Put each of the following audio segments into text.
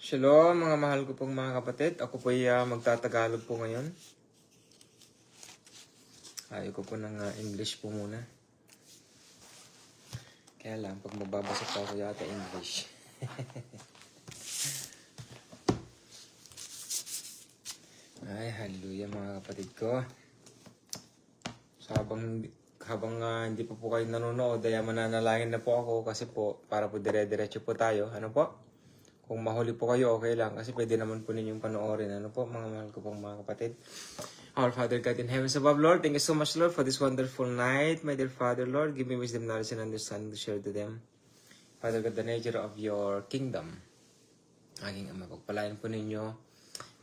Shalom mga mahal ko pong mga kapatid. Ako po ay magtatagalog po ngayon. Ayaw ko po ng English po muna. Kaya lang, pag magbabasa po ako yata English. Ay, hallelujah mga kapatid ko. So, habang hindi pa po kayo nanonood, ay mananalangin na po ako kasi po, para po dire-diretso po tayo. Ano po? Kung mahuli po kayo, okay lang. Kasi pwede naman po ninyong panoorin. Ano po, mga mahal ko pong mga kapatid. Our Father God in heavens above, Lord, thank you so much, Lord, for this wonderful night. My dear Father, Lord, give me wisdom, knowledge, and understanding to share to them. Father God, the nature of your kingdom. Aking Ama, pagpalain po ninyo.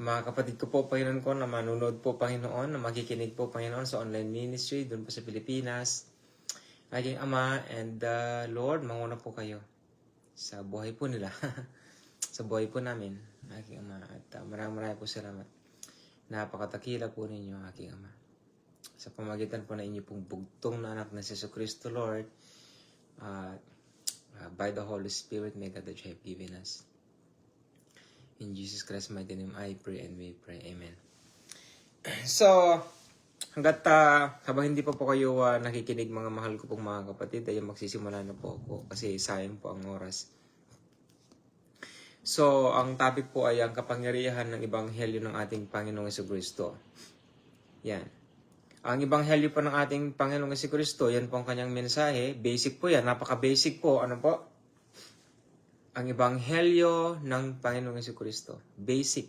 Mga kapatid ko po, Panginoon ko, na manunod po, Panginoon, na makikinig po, Panginoon, sa online ministry, doon po sa Pilipinas. Aking Ama, and Lord, manguna po kayo sa buhay po nila. Sa buhay po namin, aking Ama. At maraming po salamat. Napakatakila po ninyo, aking Ama. Sa pamagitan po na inyo pong bugtong na anak na si Jesucristo, Lord, by the Holy Spirit, may God that you have given us. In Jesus Christ's mighty name, I pray and we pray. Amen. So, hanggat habang hindi pa po kayo nakikinig, mga mahal ko pong mga kapatid, ay magsisimula na po ako kasi sayang po ang oras. So, ang topic po ay ang kapangyarihan ng Ebanghelyo ng ating Panginoong Jesucristo. Yan. Ang Ebanghelyo po ng ating Panginoong Jesucristo, yan po ang kanyang mensahe. Basic po yan. Napaka-basic po. Ano po? Ang Ebanghelyo ng Panginoong Jesucristo. Basic.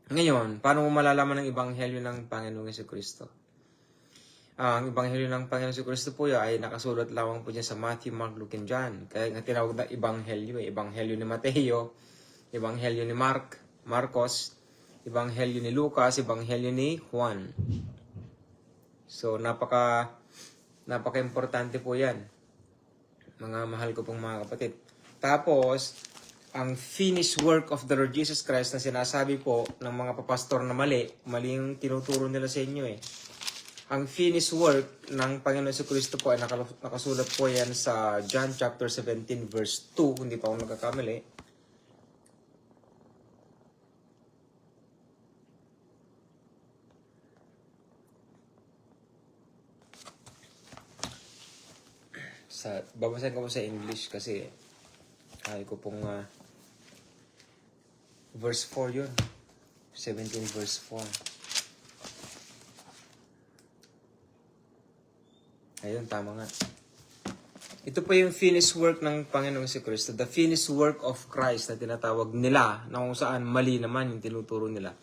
Ngayon, paano mo malalaman ang Ebanghelyo ng Panginoong Jesucristo? Ang Ebanghelyo ng Panginoong Jesucristo po ay nakasulat lamang po dyan sa Matthew, Mark, Luke, and John. Kaya nga tinawag na Ebanghelyo. Ebanghelyo ni Mateo, Ebanghelyo ni Marcos, Ebanghelyo ni Lucas, Ebanghelyo ni Juan. So, napaka-importante po yan. Mga mahal ko pong mga kapatid. Tapos, ang finished work of the Lord Jesus Christ na sinasabi po ng mga papastor na mali yung tinuturo nila sa inyo eh. Ang finished work ng Panginoon Jesucristo po ay nakasulat po yan sa John chapter 17 verse 2, hindi pa ako nagkakamali. Babasahin ko po sa English kasi ay ko pong verse 4 yun. 17 verse 4. Ayun, tama nga. Ito po yung finished work ng Panginoong Jesucristo. The finished work of Christ na tinatawag nila, na kung saan mali naman yung tinuturo nila.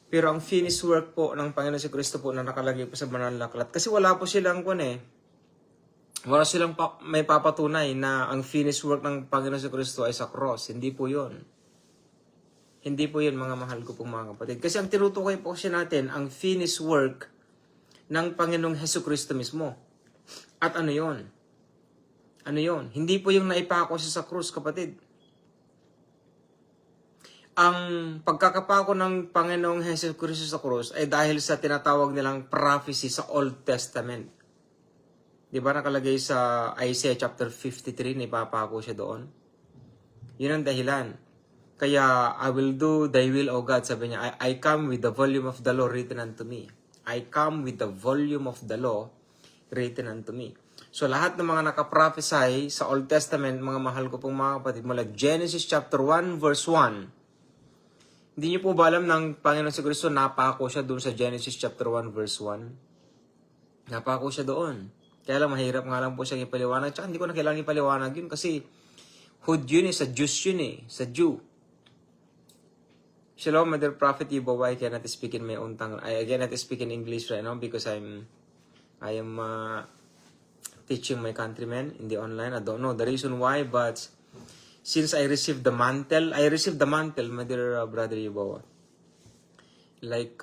Pero ang finished work po ng Panginoong Jesucristo po na nakalagay po sa banal na aklat. Kasi wala po silang wala silang may papatunay na ang finished work ng Panginoong Jesucristo ay sa cross. Hindi po yun. Hindi po yun, mga mahal ko pong mga kapatid. Kasi ang tinutukoy po kasi natin, ang finished work ng Panginoong Jesucristo mismo. At ano yon? Ano yon? Hindi po yung naipako siya sa krus, kapatid. Ang pagkakapako ng Panginoong Jesucristo sa krus ay dahil sa tinatawag nilang prophecy sa Old Testament. Di ba nakalagay sa Isaiah chapter 53 na ipapako siya doon? Yun ang dahilan. Kaya, I will do thy will, O God, sabi niya, I come with the volume of the law written unto me. I come with the volume of the law written unto me. So lahat ng mga nakaprophesy sa Old Testament, mga mahal ko pong mga kapatid, mula Genesis chapter 1 verse 1. Hindi niyo po ba alam ng Panginoon sa Kristo, napako siya doon sa Genesis chapter 1 verse 1? Napako siya doon. Kaya lang mahirap nga lang po siyang ipaliwanag. Tsaka hindi ko na kailangan ipaliwanag yun kasi Hood yun sa Jews yun sa Jew. Shalom, Mother Prophet Ibo. I cannot speak in my own tongue. I cannot speak in English right now because I am teaching my countrymen in the online. I don't know the reason why, but since I received the mantle, my dear brother Ibo. Like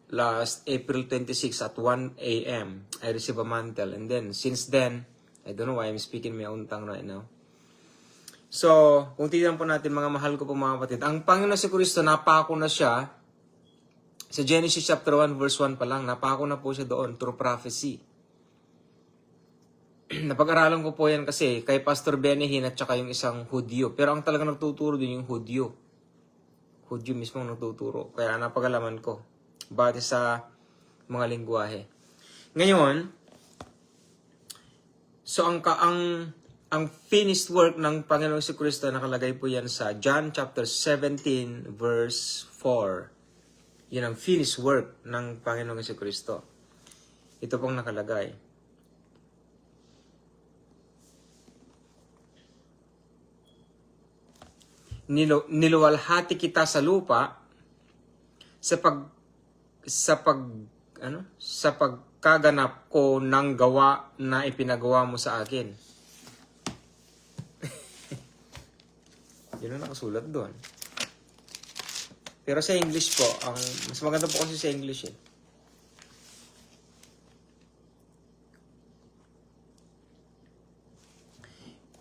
last April 26 at 1 a.m. I received a mantle, and then since then, I don't know why I'm speaking my own tongue right now. So, kung tignan po natin, mga mahal ko po mga kapatid, ang Panginoon si Kristo, napako na siya sa Genesis chapter 1 verse 1 pa lang, napako na po siya doon through prophecy. napag-aralan ko po yan kasi kay Pastor Benihin at saka yung isang Hudyo. Pero ang talaga nagtuturo din yung Hudyo. Hudyo mismo ang nagtuturo. Kaya napag-alaman ko. Base sa mga lingwahe. Ngayon, so ang finished work ng Panginoong Jesucristo nakalagay po yan sa John chapter 17 verse 4. Yan ang finished work ng Panginoong Jesucristo. Ito pong nakalagay. Niluwalhati kita sa lupa sa pagkaganap ko ng gawa na ipinagawa mo sa akin. Yun ang nakasulat doon. Pero sa English po, mas maganda po kasi sa English eh.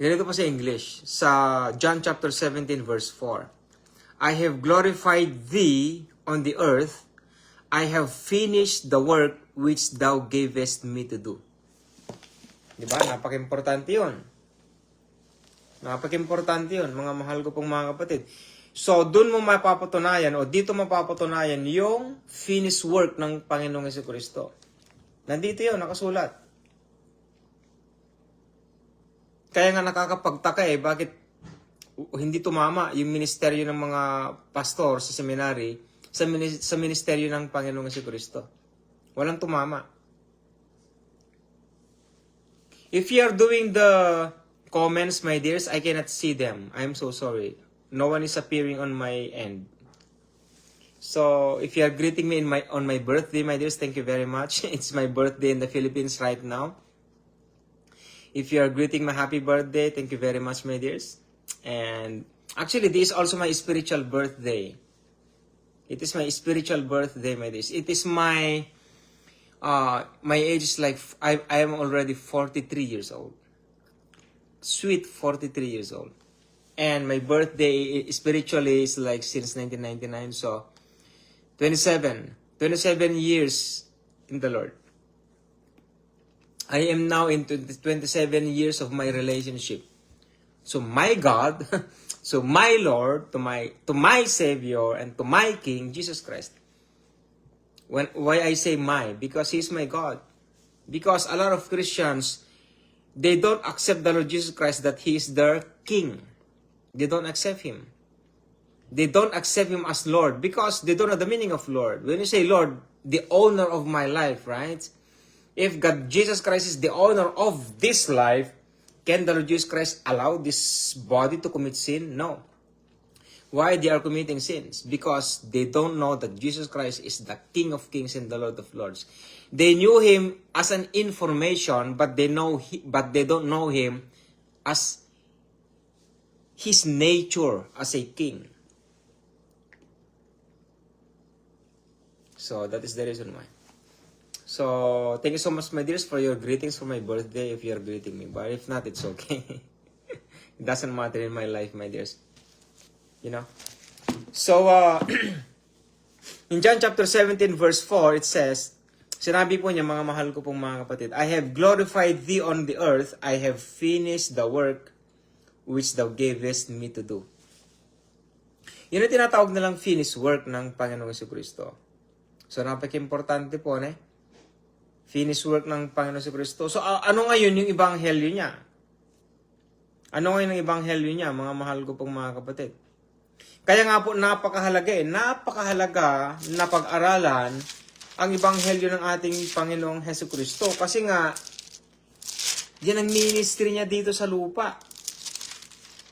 Ganito pa sa English, sa John chapter 17 verse 4. I have glorified thee on the earth, I have finished the work which thou gavest me to do. Diba? Napaka-importante yun. Napaka-importante yun, mga mahal ko pong mga kapatid. So, dun mo mapapatunayan o dito mapapatunayan yung finished work ng Panginoong Jesucristo. Nandito yun, nakasulat. Kaya nga nakakapagtaka bakit hindi tumama yung ministeryo ng mga pastor sa seminary sa ministeryo ng Panginoong Jesucristo. Walang tumama. If you are doing the comments, my dears, I cannot see them. I'm so sorry. No one is appearing on my end. So, if you are greeting me on my birthday, my dears, thank you very much. It's my birthday in the Philippines right now. If you are greeting my happy birthday, thank you very much, my dears. And actually, this is also my spiritual birthday. It is my spiritual birthday, my dears. It is my age is like, I am already 43 years old. Sweet 43 years old. And my birthday spiritually is like since 1999. So, 27 years in the Lord. I am now into 27 years of my relationship. So my God, so my Lord, to my Savior, and to my King, Jesus Christ. Why I say my? Because He is my God. Because a lot of Christians, they don't accept the Lord Jesus Christ that He is their King. They don't accept Him. They don't accept Him as Lord because they don't know the meaning of Lord. When you say Lord, the owner of my life, right? If God, Jesus Christ is the owner of this life, can the Lord Jesus Christ allow this body to commit sin? No. Why they are committing sins? Because they don't know that Jesus Christ is the King of Kings and the Lord of Lords. They knew Him as an information, but they don't know Him as His nature as a King. So that is the reason why. So, thank you so much, my dears, for your greetings for my birthday if you are greeting me. But if not, it's okay. It doesn't matter in my life, my dears. You know? So, in John chapter 17, verse 4, it says, sinabi po niya, mga mahal ko pong mga kapatid, I have glorified thee on the earth, I have finished the work which thou gavest me to do. Yun ang tinatawag nilang finished work ng Panginoong Jesucristo. So, napaka-importante po, finished work ng Panginoon Jesucristo. So, ano ngayon yung ebanghelyo niya? Ano ngayon ang ebanghelyo niya, mga mahal ko pong mga kapatid? Kaya nga po, napakahalaga na pag-aralan ang ebanghelyo ng ating Panginoong Jesucristo. Kasi nga, yan ang ministry niya dito sa lupa.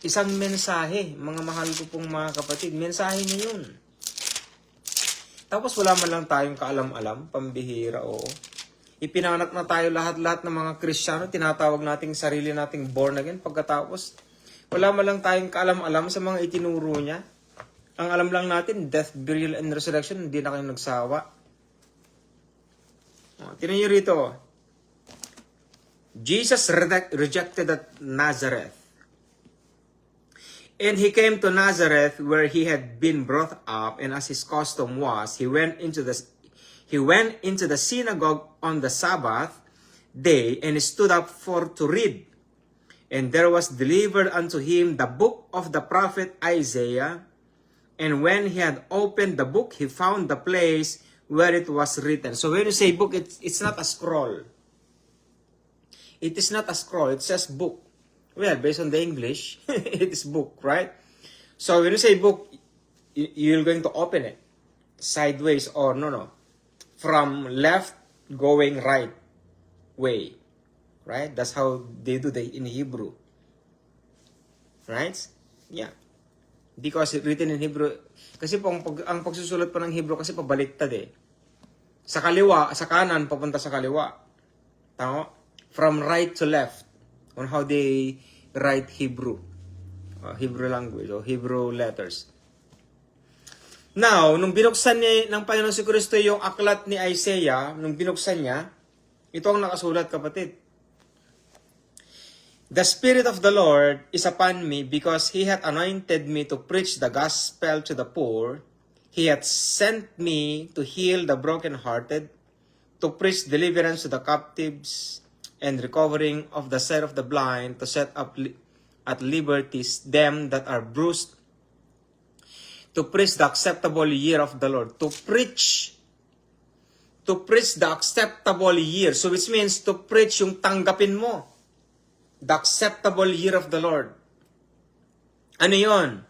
Isang mensahe, mga mahal ko pong mga kapatid. Mensahe niya yun. Tapos wala man lang tayong kaalam-alam, pambihira, oo. Ipinanganak na tayo lahat-lahat ng mga Kristiyano, tinatawag nating sarili nating born again. Pagkatapos, wala man lang tayong kaalam-alam sa mga itinuro niya. Ang alam lang natin, death, burial, and resurrection, hindi na kayo nagsawa. Tinan niyo rito. Jesus rejected at Nazareth. And He came to Nazareth where He had been brought up, and as His custom was, He went into the synagogue on the Sabbath, day, and stood up for to read. And there was delivered unto him the book of the prophet Isaiah. And when he had opened the book, he found the place where it was written. So when you say book, it's not a scroll. It is not a scroll. It says book. Well, based on the English, it is book, right? So when you say book, you're going to open it sideways or no. From left going right way. Right? That's how they do that in Hebrew. Right? Yeah. Because written in Hebrew, kasi ang pagsusulat po ng Hebrew kasi pabaliktad eh. Sa kaliwa, sa kanan, papunta sa kaliwa. Tama? From right to left. On how they write Hebrew. Hebrew language o Hebrew letters. Now, nung binuksan niya ng Panginoon si Kristo yung aklat ni Isaiah, nung binuksan niya, ito ang nakasulat, kapatid. The Spirit of the Lord is upon me because He hath anointed me to preach the gospel to the poor. He hath sent me to heal the brokenhearted, to preach deliverance to the captives, and recovering of the sight of the blind, to set up at liberties them that are bruised, to preach the acceptable year of the Lord. To preach the acceptable year. So which means to preach yung tanggapin mo. The acceptable year of the Lord. Ano yon?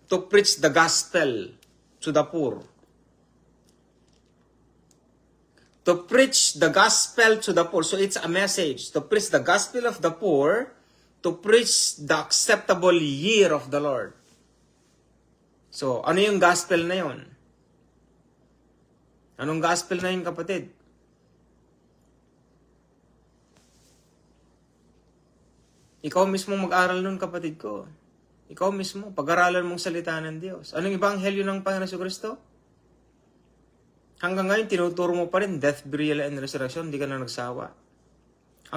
To preach the gospel to the poor. To preach the gospel to the poor. So it's a message. To preach the gospel of the poor. To preach the acceptable year of the Lord. So, ano yung gospel na yon? Anong gospel na yun, kapatid? Ikaw mismo mag-aral nun, kapatid ko. Ikaw mismo, pag-aralan mong salita ng Diyos. Anong ebanghelyo ng Panginoon sa Kristo? Hanggang ngayon, tinuturo mo pa rin death, burial, and resurrection. Hindi ka na nagsawa.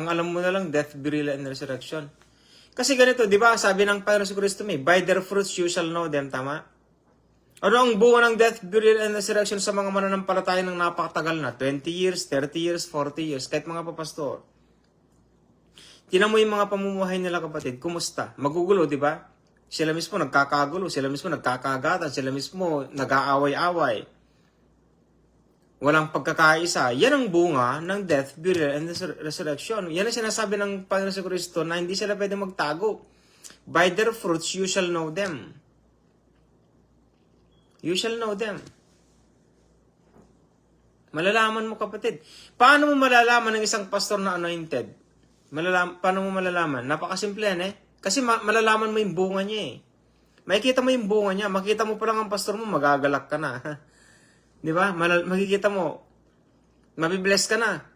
Ang alam mo na lang, death, burial, and resurrection. Kasi ganito, di ba? Sabi ng Panginoon sa Kristo, by their fruits you shall know them, tama? Ano ang bunga ng death, burial, and resurrection sa mga mananampalataya ng napakatagal na? 20 years, 30 years, 40 years, kahit mga papastor. Tinan mo yung mga pamumuhay nila, kapatid. Kumusta? Magugulo, di ba? Sila mismo nagkakagulo, sila mismo nagkakagatan, sila mismo nag-aaway-away. Walang pagkakaisa. Yan ang bunga ng death, burial, and resurrection. Yan ang sinasabi ng Panginoon sa Kristo na hindi sila pwede magtago. By their fruits, you shall know them. You shall know them. Malalaman mo, kapatid. Paano mo malalaman ng isang pastor na anointed? Paano mo malalaman? Napakasimple yan eh. Kasi malalaman mo yung bunga niya eh. Makikita mo yung bunga niya. Makita mo pa lang ang pastor mo, magagalak ka na. Di ba? Makikita mo, mabibless ka na.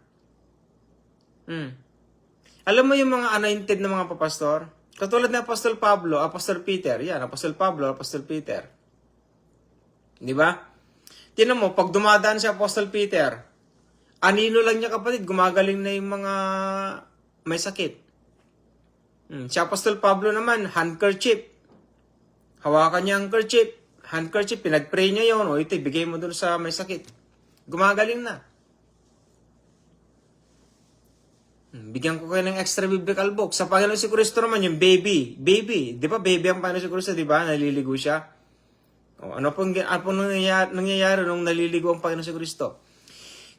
Alam mo yung mga anointed na mga papastor? Katulad ni Apostol Pablo, Apostol Peter. Yan, Apostol Pablo, Apostol Peter. Di ba? Tinan mo, pag dumadaan si Apostol Peter, anino lang niya, kapatid, gumagaling na yung mga may sakit. Si Apostol Pablo naman, handkerchief. Hawakan niya ang handkerchief, pinag-pray niya yun, o ito, ibigay mo dun sa may sakit. Gumagaling na. Bigyan ko kayo ng extra biblical book. Sa Panginoon si Kristo naman, yung baby. Di ba baby ang Panginoon si Kristo, di ba? Naliligo siya. O, ano pong nangyayari nung naliligo ang Panginoon si Kristo?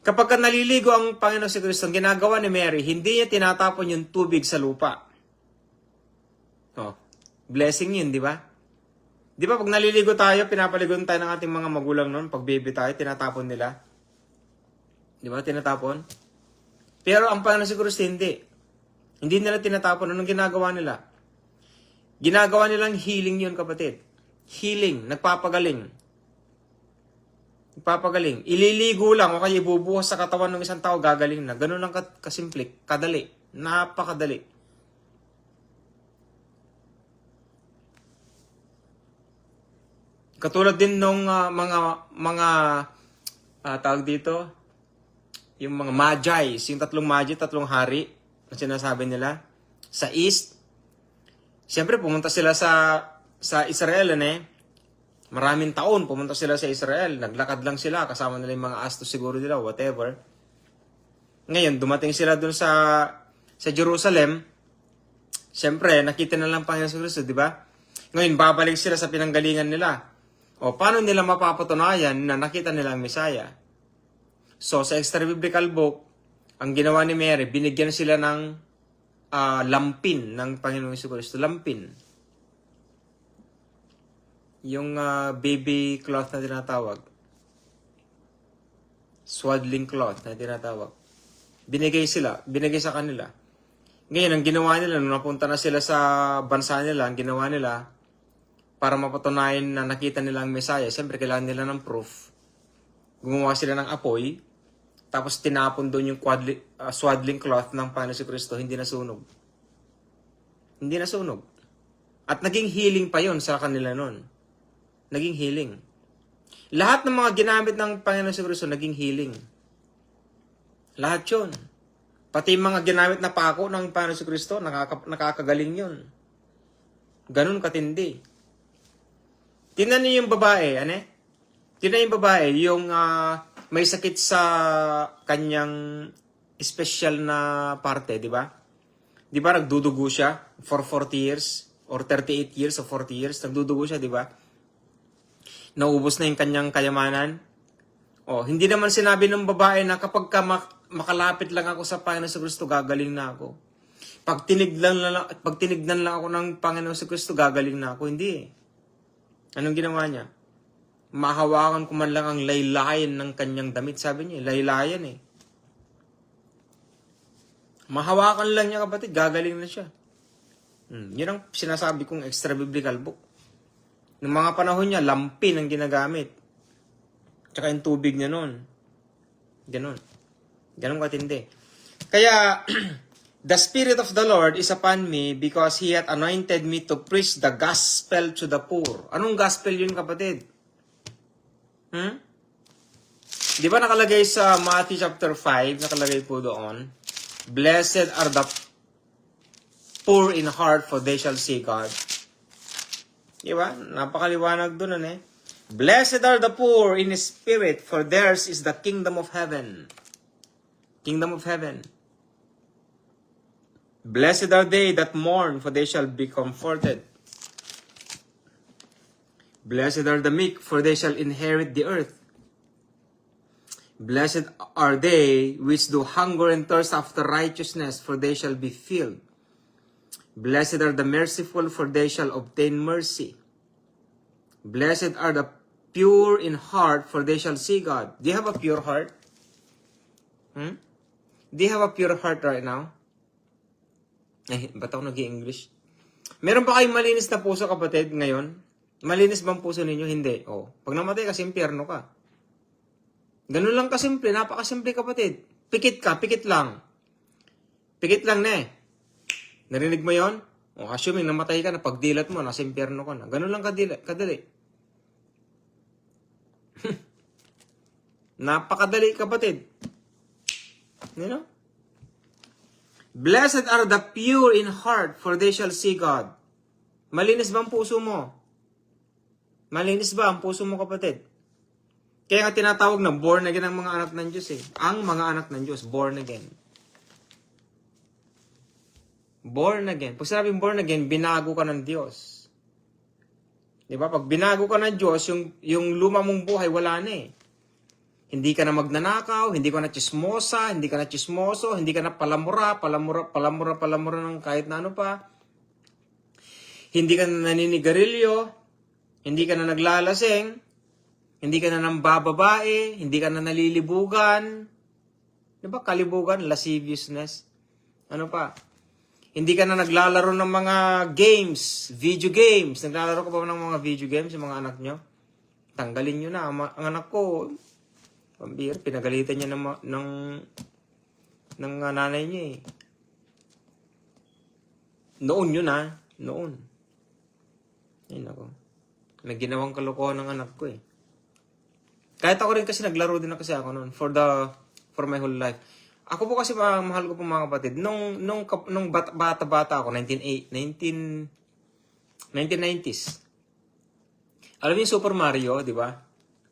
Kapag naliligo ang Panginoon si Kristo, ang ginagawa ni Mary, hindi niya tinatapon yung tubig sa lupa. Oh, blessing yun, di ba? Di ba pag naliligo tayo, pinapaligon tayo ng ating mga magulang noon, pag baby tayo, tinatapon nila. Di ba? Tinatapon. Pero ang Panginoon si Kristo, hindi. Hindi nila tinatapon. Anong ginagawa nila? Ginagawa nilang healing yun, kapatid. Healing, nagpapagaling. Ililigo lang o kaya ibubuhos sa katawan ng isang tao, gagaling na. Ganun lang kasimple, kadali. Napakadali. Katulad din nung tawag dito, yung mga magi, yung tatlong hari, na sinasabi nila, sa east. Siyempre, pumunta sila sa Israel, Maraming taon, pumunta sila sa Israel. Naglakad lang sila, kasama nila yung mga astos siguro nila, whatever. Ngayon, dumating sila dun sa Jerusalem. Siyempre, nakita na lang Panginoon Kristo, di ba? Ngayon, babalik sila sa pinanggalingan nila. O, paano nila mapapatunayan na nakita nila ang Messiah? So, sa extra biblical book, ang ginawa ni Mary, binigyan sila ng lampin ng Panginoong Kristo. Lampin. Yung baby cloth na tinatawag. Swaddling cloth na tinatawag. Binigay sa kanila. Ngayon, ang ginawa nila, nung napunta na sila sa bansa nila, ang ginawa nila, para mapatunayan na nakita nila ang Messiah, siyempre kailangan nila ng proof. Gumawa sila ng apoy, tapos tinapon doon yung swaddling cloth ng Panginoon Kristo, hindi nasunog. Hindi nasunog. At naging healing pa yon sa kanila noon. Naging healing. Lahat ng mga ginamit ng Panginoon Kristo, naging healing. Lahat yun. Pati mga ginamit na pako ng Panginoon Kristo, nakakagaling yun. Ganun katindi. Tingnan niyo yung babae, Tingnan yung babae, yung may sakit sa kanyang special na parte, di ba? Di ba nagdudugo siya for 40 years or 38 years or 40 years, nagdudugo siya, di ba? Naubos na yung kanyang kayamanan. Hindi naman sinabi ng babae na kapag makalapit lang ako sa Panginoon sa Kristo, gagaling na ako. Pag tinignan lang ako ng Panginoon sa Kristo, gagaling na ako. Hindi. Anong ginawa niya? Mahawakan ko man lang ang laylayan ng kanyang damit. Sabi niya, laylayan eh. Mahawakan lang niya, kapatid, gagaling na siya. Yun ang sinasabi kong extra biblical book. Noong mga panahon niya, lampin ang ginagamit. Tsaka yung tubig niya noon. Ganon katindi. Kaya, the Spirit of the Lord is upon me because He hath anointed me to preach the gospel to the poor. Anong gospel yun, kapatid? Di ba nakalagay sa Matthew chapter 5, nakalagay po doon, Blessed are the poor in heart, for they shall see God. Di ba? Napakaliwanag doon, Blessed are the poor in spirit, for theirs is the kingdom of heaven. Kingdom of heaven. Blessed are they that mourn, for they shall be comforted. Blessed are the meek, for they shall inherit the earth. Blessed are they which do hunger and thirst after righteousness, for they shall be filled. Blessed are the merciful, for they shall obtain mercy. Blessed are the pure in heart, for they shall see God. Do you have a pure heart? Do you have a pure heart right now? Ba't ako nag-i-English? Meron ba kayong malinis na puso, kapatid, ngayon? Malinis bang puso ninyo? Hindi. Pag namatay kasi, impyerno ka. Ganun lang kasimple, napakasimple, kapatid. Pikit ka, pikit lang. Pikit lang Narinig mo yon? Assuming namatay ka na, pagdilat mo, nasa impyerno ka na. Ganun lang kadali. Napakadali, kapatid. You know? Blessed are the pure in heart, for they shall see God. Malinis ba ang puso mo? Malinis ba ang puso mo, kapatid? Kaya nga tinatawag na born again ang mga anak ng Diyos Ang mga anak ng Diyos, born again. Born again. Pag sinabing born again, binago ka ng Diyos. Diba? Pag binago ka ng Diyos, yung luma mong buhay, wala na Hindi ka na magnanakaw, hindi ka na chismosa, hindi ka na chismoso, hindi ka na palamura ng kahit na ano pa. Hindi ka na naninigarilyo, hindi ka na naglalasing, hindi ka na nambababae, hindi ka na nalilibugan. Diba? Kalibugan, lasciviousness. Ano pa? Hindi ka na naglalaro ng mga games, video games. Naglalaro ka ba ng mga video games, yung mga anak nyo? Tanggalin nyo na. Ang anak ko, pambira, pinagalitan niya ng nanay niya Noon yun Noon. Ayun ako. May ginawang kalokohan ng anak ko Kahit ako rin kasi naglaro din kasi ako noon for my whole life. Ako po kasi mahal ko po mga kapatid. Nung bata-bata ako, 1990s. Alam niyo yung Super Mario, di ba?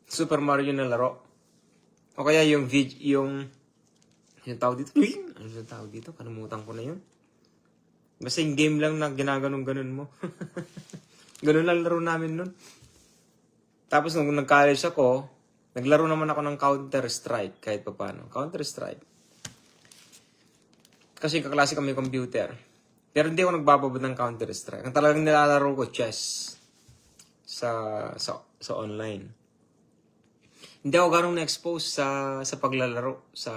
Super Mario na laro. O kaya yung Yung tao dito, uy! Ano yung tao dito? Kalimutan ko na yun. Basta yung game lang na ginaganon-ganon mo. Ganun lang laro namin nun. Tapos nung nag-college ako, naglaro naman ako ng Counter-Strike kahit pa paano. Counter-Strike. Kasi kaklase kami computer. Pero hindi ako nagbababad ng Counter-Strike. Ang talagang nilalaro ko, chess. Sa online. Hindi ako ganong na-expose sa paglalaro. Sa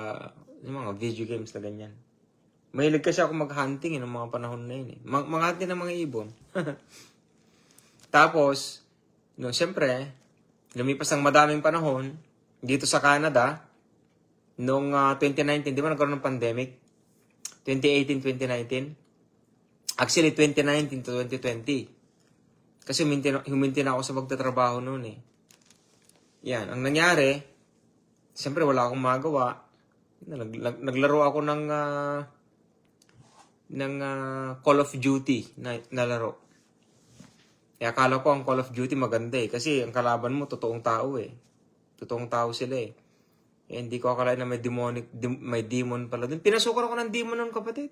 yung mga video games na ganyan. Mahilig kasi ako mag-hunting ng mga panahon na yun. Mag-hunting ng mga ibon. Tapos, no, siyempre, lumipas ang madaming panahon dito sa Canada noong 2019, di ba nagkaroon ng pandemic? 2018, 2019. Actually, 2019 to 2020. Kasi huminti na ako sa pagtatrabaho noon eh. Yan, ang nangyari, siyempre wala akong magawa. Naglaro ako ng Call of Duty na laro. Kaya akala ko ang Call of Duty maganda eh. Kasi ang kalaban mo, totoong tao eh. Totoong tao sila eh. Eh hindi ko akalain na may demon pala dun. Pinasukan ako ng demon nun, kapatid.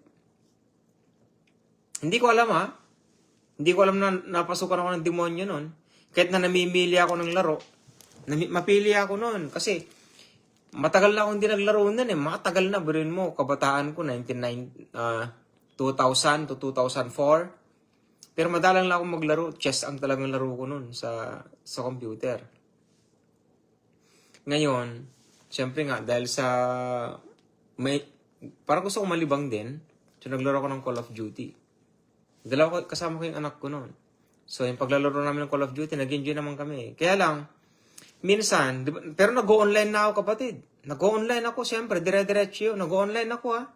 Hindi ko alam ha. Hindi ko alam na napasukan ako ng demonyo nun. Kahit na namimili ako ng laro, mapili ako nun. Kasi matagal na akong hindi naglaro nun eh. Matagal na, biruin mo, kabataan ko, 2000 to 2004. Pero madalang lang ako maglaro. Chess ang talagang laro ko nun sa computer. Ngayon, siyempre nga, dahil sa parang gusto ko malibang din, so naglaro ako ng Call of Duty. Kasama ko yung anak ko noon. So, yung paglalaro namin ng Call of Duty, nag-enjoy naman kami. Kaya lang, minsan, pero nag-go-online na ako, kapatid. Nag-go-online ako, siyempre, dire-diretso yun. Nag-go-online ako, ha.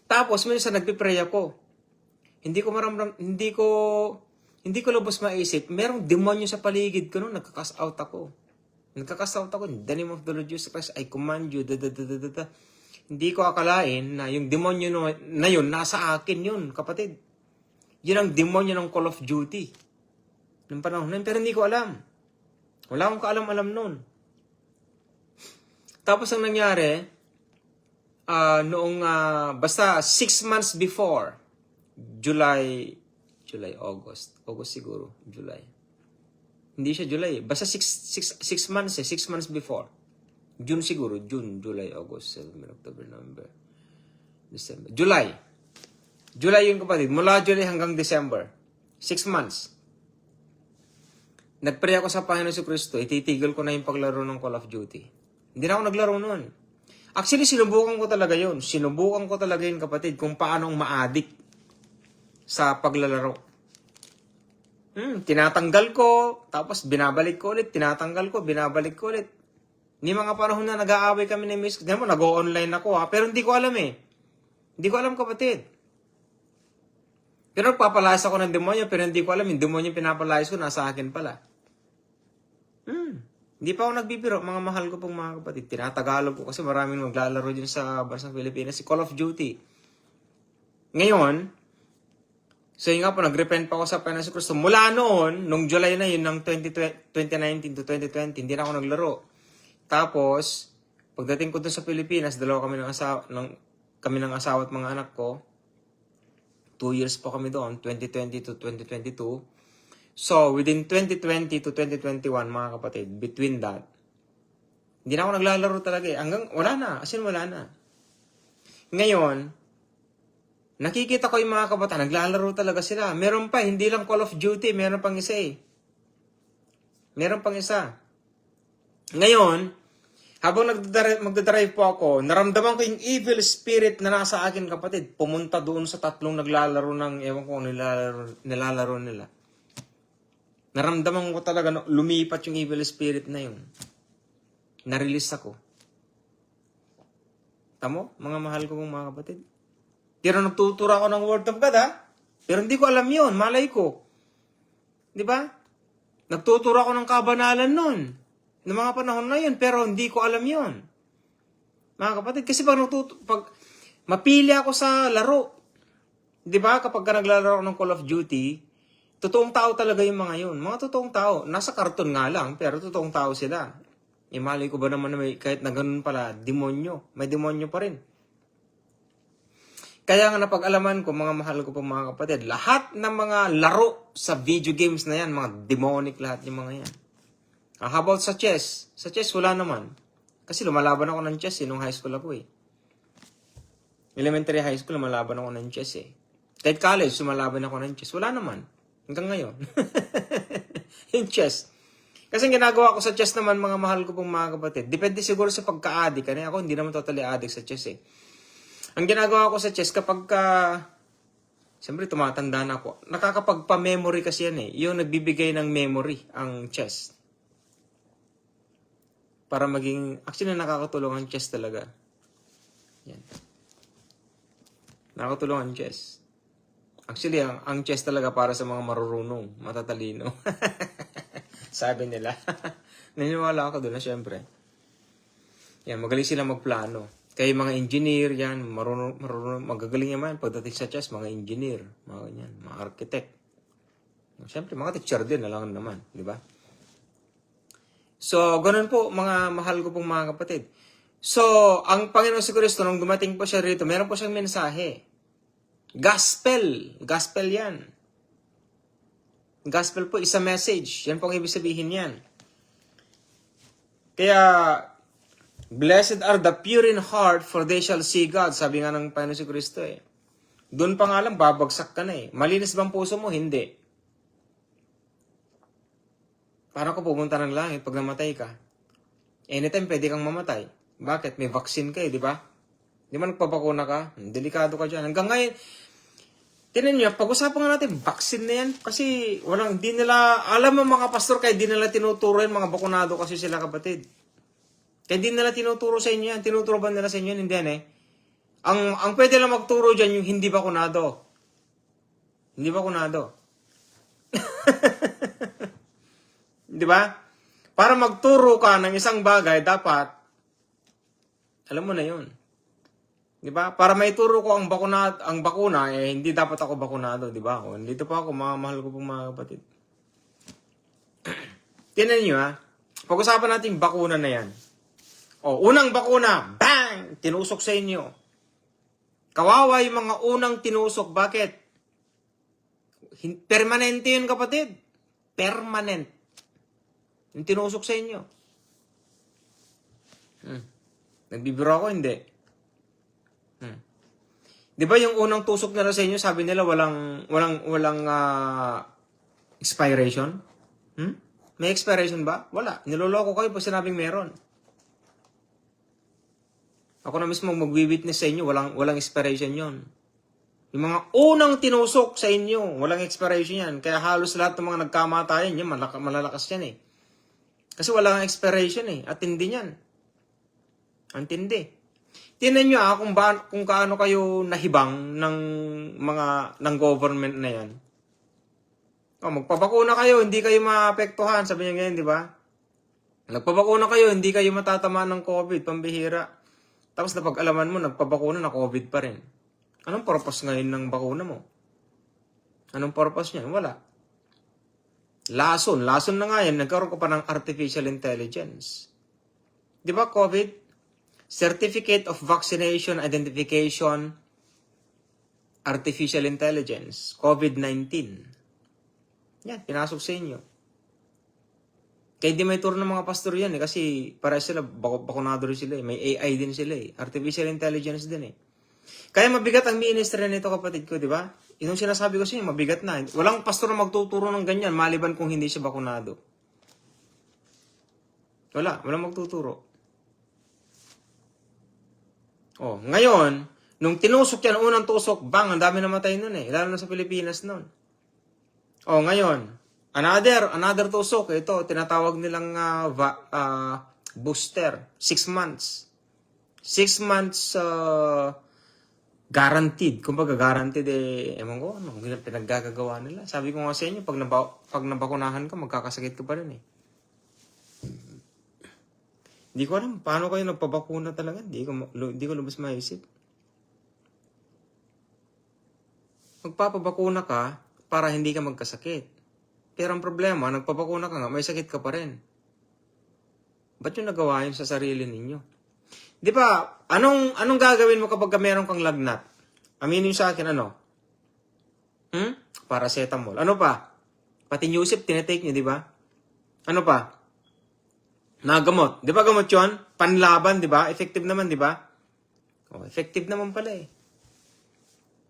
Tapos, minsan, nagpipray ako. Hindi ko lubos maisip, merong demonyo sa paligid ko noon, nagka-cast out ako. In the name of the Lord Jesus Christ, I command you, Hindi ko akalain na yung demonyo na yun, nasa akin yun, kapatid. Yun ang demonyo ng Call of Duty. Nung panahon na yun, pero hindi ko alam. Wala akong kaalam-alam nun. Tapos ang nangyari, basta 6 months before, August siguro, July. Hindi siya July, basta 6 months 6 months before. June siguro, July, August, September, October, November, December. July yun, kapatid. Mula July hanggang December. 6 months. Nagpray ako sa Panginoon Jesucristo, ititigil ko na yung paglaro ng Call of Duty. Hindi na ako naglaro noon. Actually, sinubukan ko talaga yun. Kapatid, kung paano ma-addict sa paglalaro. Tinatanggal ko, tapos binabalik ko ulit, tinatanggal ko, binabalik ko ulit. Ni mga panahon na nag-aaway kami ni Miss, mo nag-o-online ako ha, pero hindi ko alam eh. Hindi ko alam, kapatid. Pero nagpapalayas ako ng demonyo, pero hindi ko alam, yung demonyo pinapalayas ko, nasa akin pala. Hindi pa ako nagbibiro, mga mahal ko pong mga kapatid. Tinatagalog ko kasi maraming maglalaro din sa bansang Pilipinas, si Call of Duty. Ngayon, so yun nga po, nag-repent pa ako sa Panginoon Jesucristo. Mula noon, nung July na yun, ng 2019 to 2020, hindi na ako naglaro. Tapos, pagdating ko dun sa Pilipinas, dalawa kami ng asawa at mga anak ko. 2 years po kami doon, 2020 to 2022. So, within 2020 to 2021, mga kapatid, between that, hindi na ako naglalaro talaga eh. Hanggang, wala na. Ngayon, nakikita ko yung mga kabataan, naglalaro talaga sila. Meron pa, hindi lang Call of Duty, meron pang isa eh. Ngayon, habang magdadrive po ako, naramdaman ko yung evil spirit na nasa akin, kapatid. Pumunta doon sa tatlong naglalaro ng, ewan ko, nilalaro nila. Naramdaman ko talaga, lumipat yung evil spirit na yun. Na-release ako. Tamo, mga mahal ko mga kapatid. Pero nagtuturo ako ng Word of God, ha? Pero hindi ko alam yun, malay ko. Di ba? Nagtuturo ako ng kabanalan nun. Noong mga panahon na yun, pero hindi ko alam yun. Mga kapatid, kasi pag mapili ako sa laro, di ba, kapag naglalaro ako ng Call of Duty, totoong tao talaga yung mga yun. Mga totoong tao. Nasa karton nga lang, pero totoong tao sila. Imali ko ba naman na kahit na ganun pala, demonyo. May demonyo pa rin. Kaya nga napag-alaman ko, mga mahal ko pong mga kapatid, lahat ng mga laro sa video games na yan, mga demonic lahat yung mga yan. How about sa chess? Sa chess, wala naman. Kasi lumalaban ako ng chess nung high school ako Elementary high school, lumalaban ako ng chess Kahit college, lumalaban ako ng chess. Wala naman. Hanggang ngayon. Yung chess. Kasi ginagawa ko sa chess naman, mga mahal ko pong mga kapatid, depende siguro sa pagka-addict. Kasi ako hindi naman totally addict sa chess Ang ginagawa ko sa chess, kapag siyempre tumatanda na ako, nakakapagpa-memory kasi yan Yung nagbibigay ng memory, ang chess. Para maging, actually nakakatulong ang chess talaga. Yan. Nakakatulong ang chess. Actually, ang chess talaga para sa mga marurunong, matatalino. Sabi nila. Naniniwala ako doon na syempre. Yan, magaling sila magplano. Kaya mga engineer yan, marunong, magagaling naman pagdating sa chess, mga engineer, mga ganyan, mga architect. Syempre, mga teacher din na lang naman, di ba? So, ganun po, mga mahal ko pong mga kapatid. So, ang Panginoon si Kristo, nung dumating po siya rito, meron po siyang mensahe. Gospel. Gospel yan. Gospel po is a message. Yan po ang ibig sabihin yan. Kaya, blessed are the pure in heart, for they shall see God. Sabi nga ng Panginoon si Kristo Doon pa nga lang, babagsak ka na Malinis bang puso mo? Hindi. Para ko pumunta ng langit pag namatay ka. Anytime pwede kang mamatay. Bakit? May vaccine ka di ba? Di ba nagpapakuna ka? Delikado ka dyan. Hanggang ngayon, tinan nyo, pag-usapan nga natin, vaccine na yan. Kasi di nila, alam mo mga pastor, kaya di nila tinuturo yan, mga bakunado kasi sila kapatid. Kaya di nila tinuturo sa inyo yan. Tinuturo ba nila sa inyo yan? Hindi yan Ang pwede lang magturo dyan, yung hindi bakunado. Hindi bakunado. Di ba? Para magturo ka ng isang bagay, dapat, alam mo na yun. Di ba? Para maituro ko ang bakuna, hindi dapat ako bakunado, di ba? O, dito pa ako, mga mahal ko pong mga kapatid. Tinan nyo pag-usapan natin bakuna na yan. O, unang bakuna, bang! Tinusok sa inyo. Kawawa yung mga unang tinusok. Bakit? Permanente yun, kapatid. Permanent. Yung tinusok sa inyo. Nagbibiro ako, hindi. Di ba yung unang tusok nila sa inyo, sabi nila walang expiration? May expiration ba? Wala. Niloloko kayo pag sinabing meron. Ako na mismo magwi-witness sa inyo, walang expiration yon. Yung mga unang tinusok sa inyo, walang expiration yan. Kaya halos lahat ng mga nagkamatayan, yan, malalakas yan Kasi walang expiration At tindi yan. Ang tindi. Tingnan nyo kung kaano kayo nahibang ng government na yan. Magpabakuna kayo, hindi kayo maapektuhan. Sabi niya ngayon, di ba? Nagpabakuna kayo, hindi kayo matatama ng COVID, pambihira. Tapos napag-alaman mo, nagpabakuna na COVID pa rin. Anong purpose ngayon ng bakuna mo? Anong purpose niyan? Wala. Lason na nga yan, nagkaroon ko pa ng artificial intelligence. Di ba COVID? Certificate of Vaccination Identification, Artificial Intelligence, COVID-19. Yan, pinasok sa inyo. Kaya di may turo ng mga pastor yan kasi para sila, bakunado rin sila May AI din sila Artificial Intelligence din Kaya mabigat ang ministry nito kapatid ko, di ba? Yung sinasabi ko sa inyo, mabigat na. Walang pastor na magtuturo ng ganyan, maliban kung hindi siya bakunado. Walang magtuturo. Ngayon, nung tinusok yan, unang tusok, bang, ang dami namatay nun lalo na sa Pilipinas nun. Ngayon, another tusok, ito, tinatawag nilang booster, 6 months. 6 months guaranteed. Kumbaga guaranteed ewan ko, anong pinaggagawa nila. Sabi ko nga sa inyo, pag nabakunahan ka, magkakasakit ka pa rin Hindi ko alam, paano kayo nagpabakuna talaga? Hindi ko lubos maisip. Magpapabakuna ka para hindi ka magkasakit. Pero ang problema, nagpabakuna ka nga, may sakit ka pa rin. Ba't yung nagawa yun sa sarili ninyo? Di ba, anong gagawin mo kapag meron kang lagnat? Aminin sa akin, ano? Paracetamol. Ano pa? Pati Newsip, tinetake nyo, di ba? Ano pa? Nagamot. Di ba gamot yun? Panlaban, di ba? Effective naman, di ba? Oh, effective naman pala eh.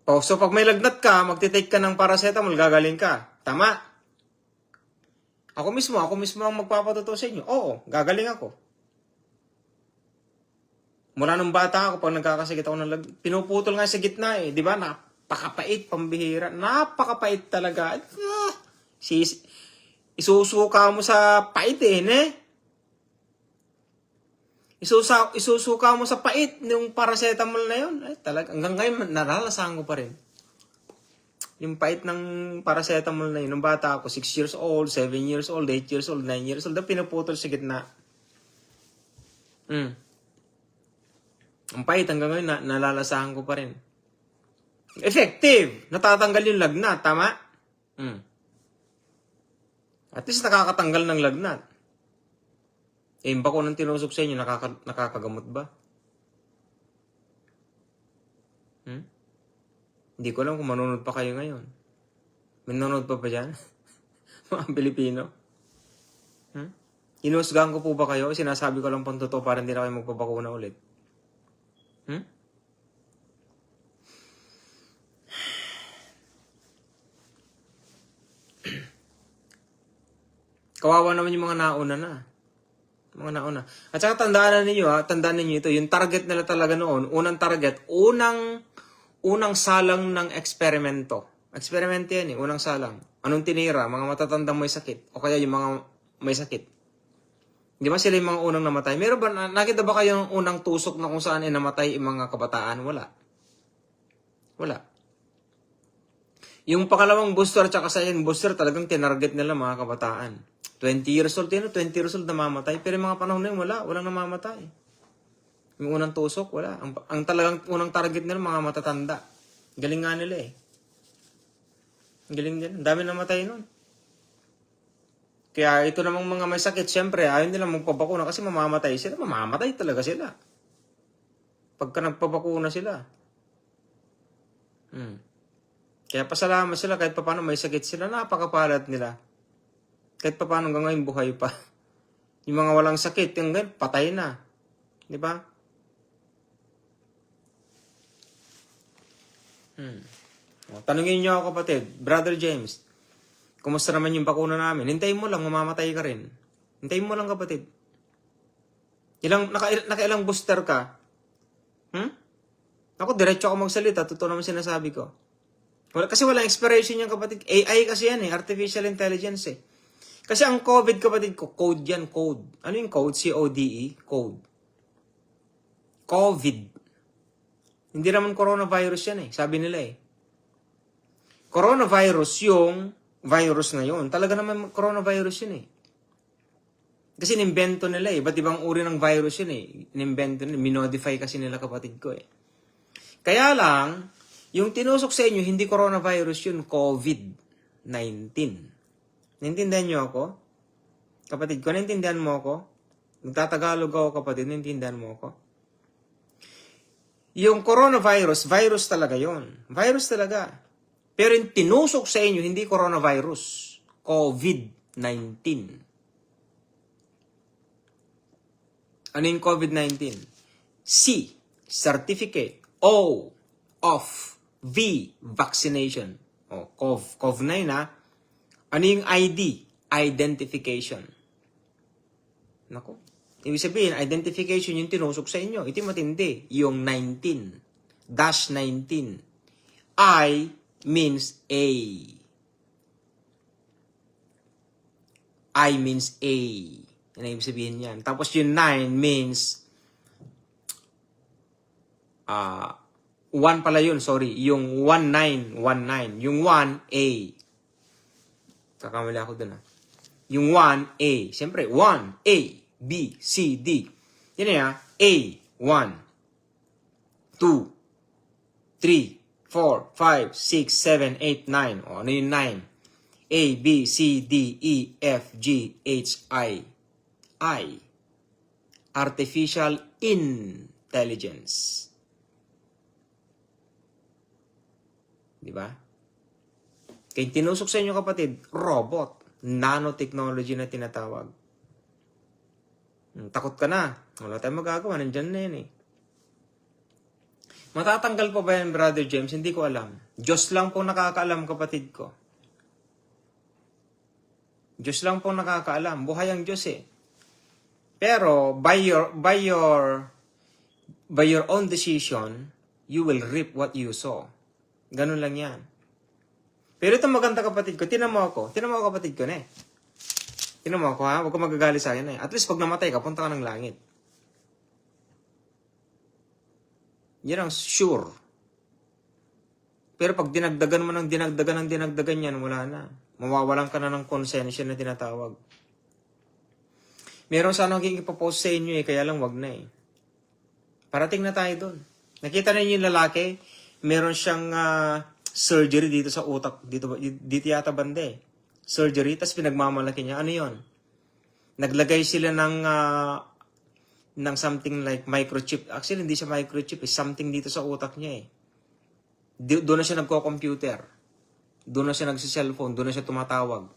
Oh, so pag may lagnat ka, magtitake ka ng paracetamol, gagaling ka. Tama. Ako mismo ang magpapatotoo sa inyo. Oo, gagaling ako. Mula nung bata ako, pag nagkakasakit ako ng lagnat, pinuputol nga sa gitna eh. Di ba? Napakapait, pambihira. Napakapait talaga. Isusuka mo sa pait eh, ne? Isusuka mo sa pait yung paracetamol na yun. Ay, talaga. Hanggang ngayon, naralasahan ko pa rin. Yung pait ng paracetamol na yun. Nung bata ako, 6 years old, 7 years old, 8 years old, 9 years old, pinuputol sa gitna. Ang pait hanggang ngayon, nalalasahan ko pa rin. Effective! Natatanggal yung lagnat, tama? At least nakakatanggal ng lagnat. Yung bako ng tinusok sa inyo, nakakagamot ba? Hindi ko alam kung manonood pa kayo ngayon. May nanonood pa dyan? Mga Pilipino? Inusgahan ko po ba kayo? Sinasabi ko lang pang totoo para hindi na kayo magpapakuna ulit. Kawawa naman yung mga nauna na. At saka tandaan ninyo ito, yung target nila talaga noon, unang target, unang salang ng eksperimento. Eksperimento yan unang salang. Anong tinira? Mga matatandang may sakit. O kaya yung mga may sakit. Di ba sila yung mga unang namatay? Meron ba, nakita ba kayo yung unang tusok na kung saan namatay yung mga kabataan? Wala. Yung pangalawang booster at saka sa booster talagang tinarget nila mga kabataan. 20 years old namamatay. Pero yung mga panahon na yun, walang namamatay. Yung unang tusok, wala. Ang talagang unang target nila, mga matatanda. Galing nga nila eh. Galing nila. Ang dami namatay nun. Kaya ito namang mga may sakit, syempre, ayaw nila magpabakuna kasi mamamatay sila. Mamamatay talaga sila. Pagka nagpabakuna sila. Kaya pasalamat sila kahit paano may sakit sila. Napakapalad nila. Kahit pa paano hanggang ngayon buhay pa. Yung mga walang sakit, yung ngayon, patay na. Di ba? Tanungin niyo ako, kapatid. Brother James, kumusta naman yung bakuna namin? Hintayin mo lang, mamamatay ka rin. Hintayin mo lang, kapatid. Nakailang booster ka? Ako, diretso ako magsalita. Totoo naman sinasabi ko. Kasi walang expiration yan, kapatid. AI kasi yan Artificial Intelligence Kasi ang COVID, kapatid ko, code yan, code. Ano yung code? C-O-D-E? Code. COVID. Hindi naman coronavirus yan sabi nila Coronavirus yung virus na yun. Talaga naman coronavirus yun Kasi inimbento nila Ba't ibang uri ng virus yun Inimbento nila. Minodify kasi nila, kapatid ko Kaya lang, yung tinusok sa inyo, hindi coronavirus yun, COVID-19. Naintindihan niyo ako? Kapatid ko, naintindihan mo ako? Nagtatagalog ako, kapatid, naintindihan mo ako? Yung coronavirus, virus talaga yon. Virus talaga. Pero yung tinusok sa inyo, hindi coronavirus. COVID-19. Ano yung COVID-19? C, certificate. O, of. V, vaccination. COV9 Ano yung ID? Identification. Nako. Ibig sabihin, identification yung tinusok sa inyo. Ito matindi. Yung 19. -19. I means A. I means A. Yan ang ibig sabihin yan. Tapos yung 9 means 1 pala yun, sorry. Yung 19. Yung 1, A. Kakamali ako dun Yung 1, A. Siyempre, 1, A, B, C, D. Yan A, 1, 2, 3, 4, 5, 6, 7, 8, 9. Ano yung 9? A, B, C, D, E, F, G, H, I. artificial intelligence. Di ba? Kaya tinusok sa inyo kapatid, robot, nanotechnology na tinatawag. Takot ka na. Wala tayong magagawa, nandyan na yan eh. Matatanggal pa ba yan, Brother James? Hindi ko alam. Diyos lang po nakakaalam, kapatid ko. Diyos lang po nakakaalam. Buhay ang Diyos eh. Pero by your own decision, you will reap what you sow. Ganun lang yan. Pero ito maganda, kapatid ko. Tinan mo ako kapatid ko na eh. Tinan mo ako ha. Huwag ka magagalit sa akin eh. At least pag namatay ka, punta ka ng langit. Yan ang sure. Pero pag dinagdagan mo ng dinagdagan yan, wala na. Mawawalan ka na ng konsensya na tinatawag. Meron sana akong ipopost sa inyo eh, kaya lang wag na eh. Parating na tayo doon. Nakita na yung lalaki, meron siyang surgery dito sa utak, dito yata banda eh. Surgery, tas pinagmamalaki niya. Ano yon? Naglagay sila ng something like microchip. Actually, hindi siya microchip. Something dito sa utak niya eh. Doon na siya nagko-computer. Doon na siya nagsi-cellphone. Doon na siya tumatawag.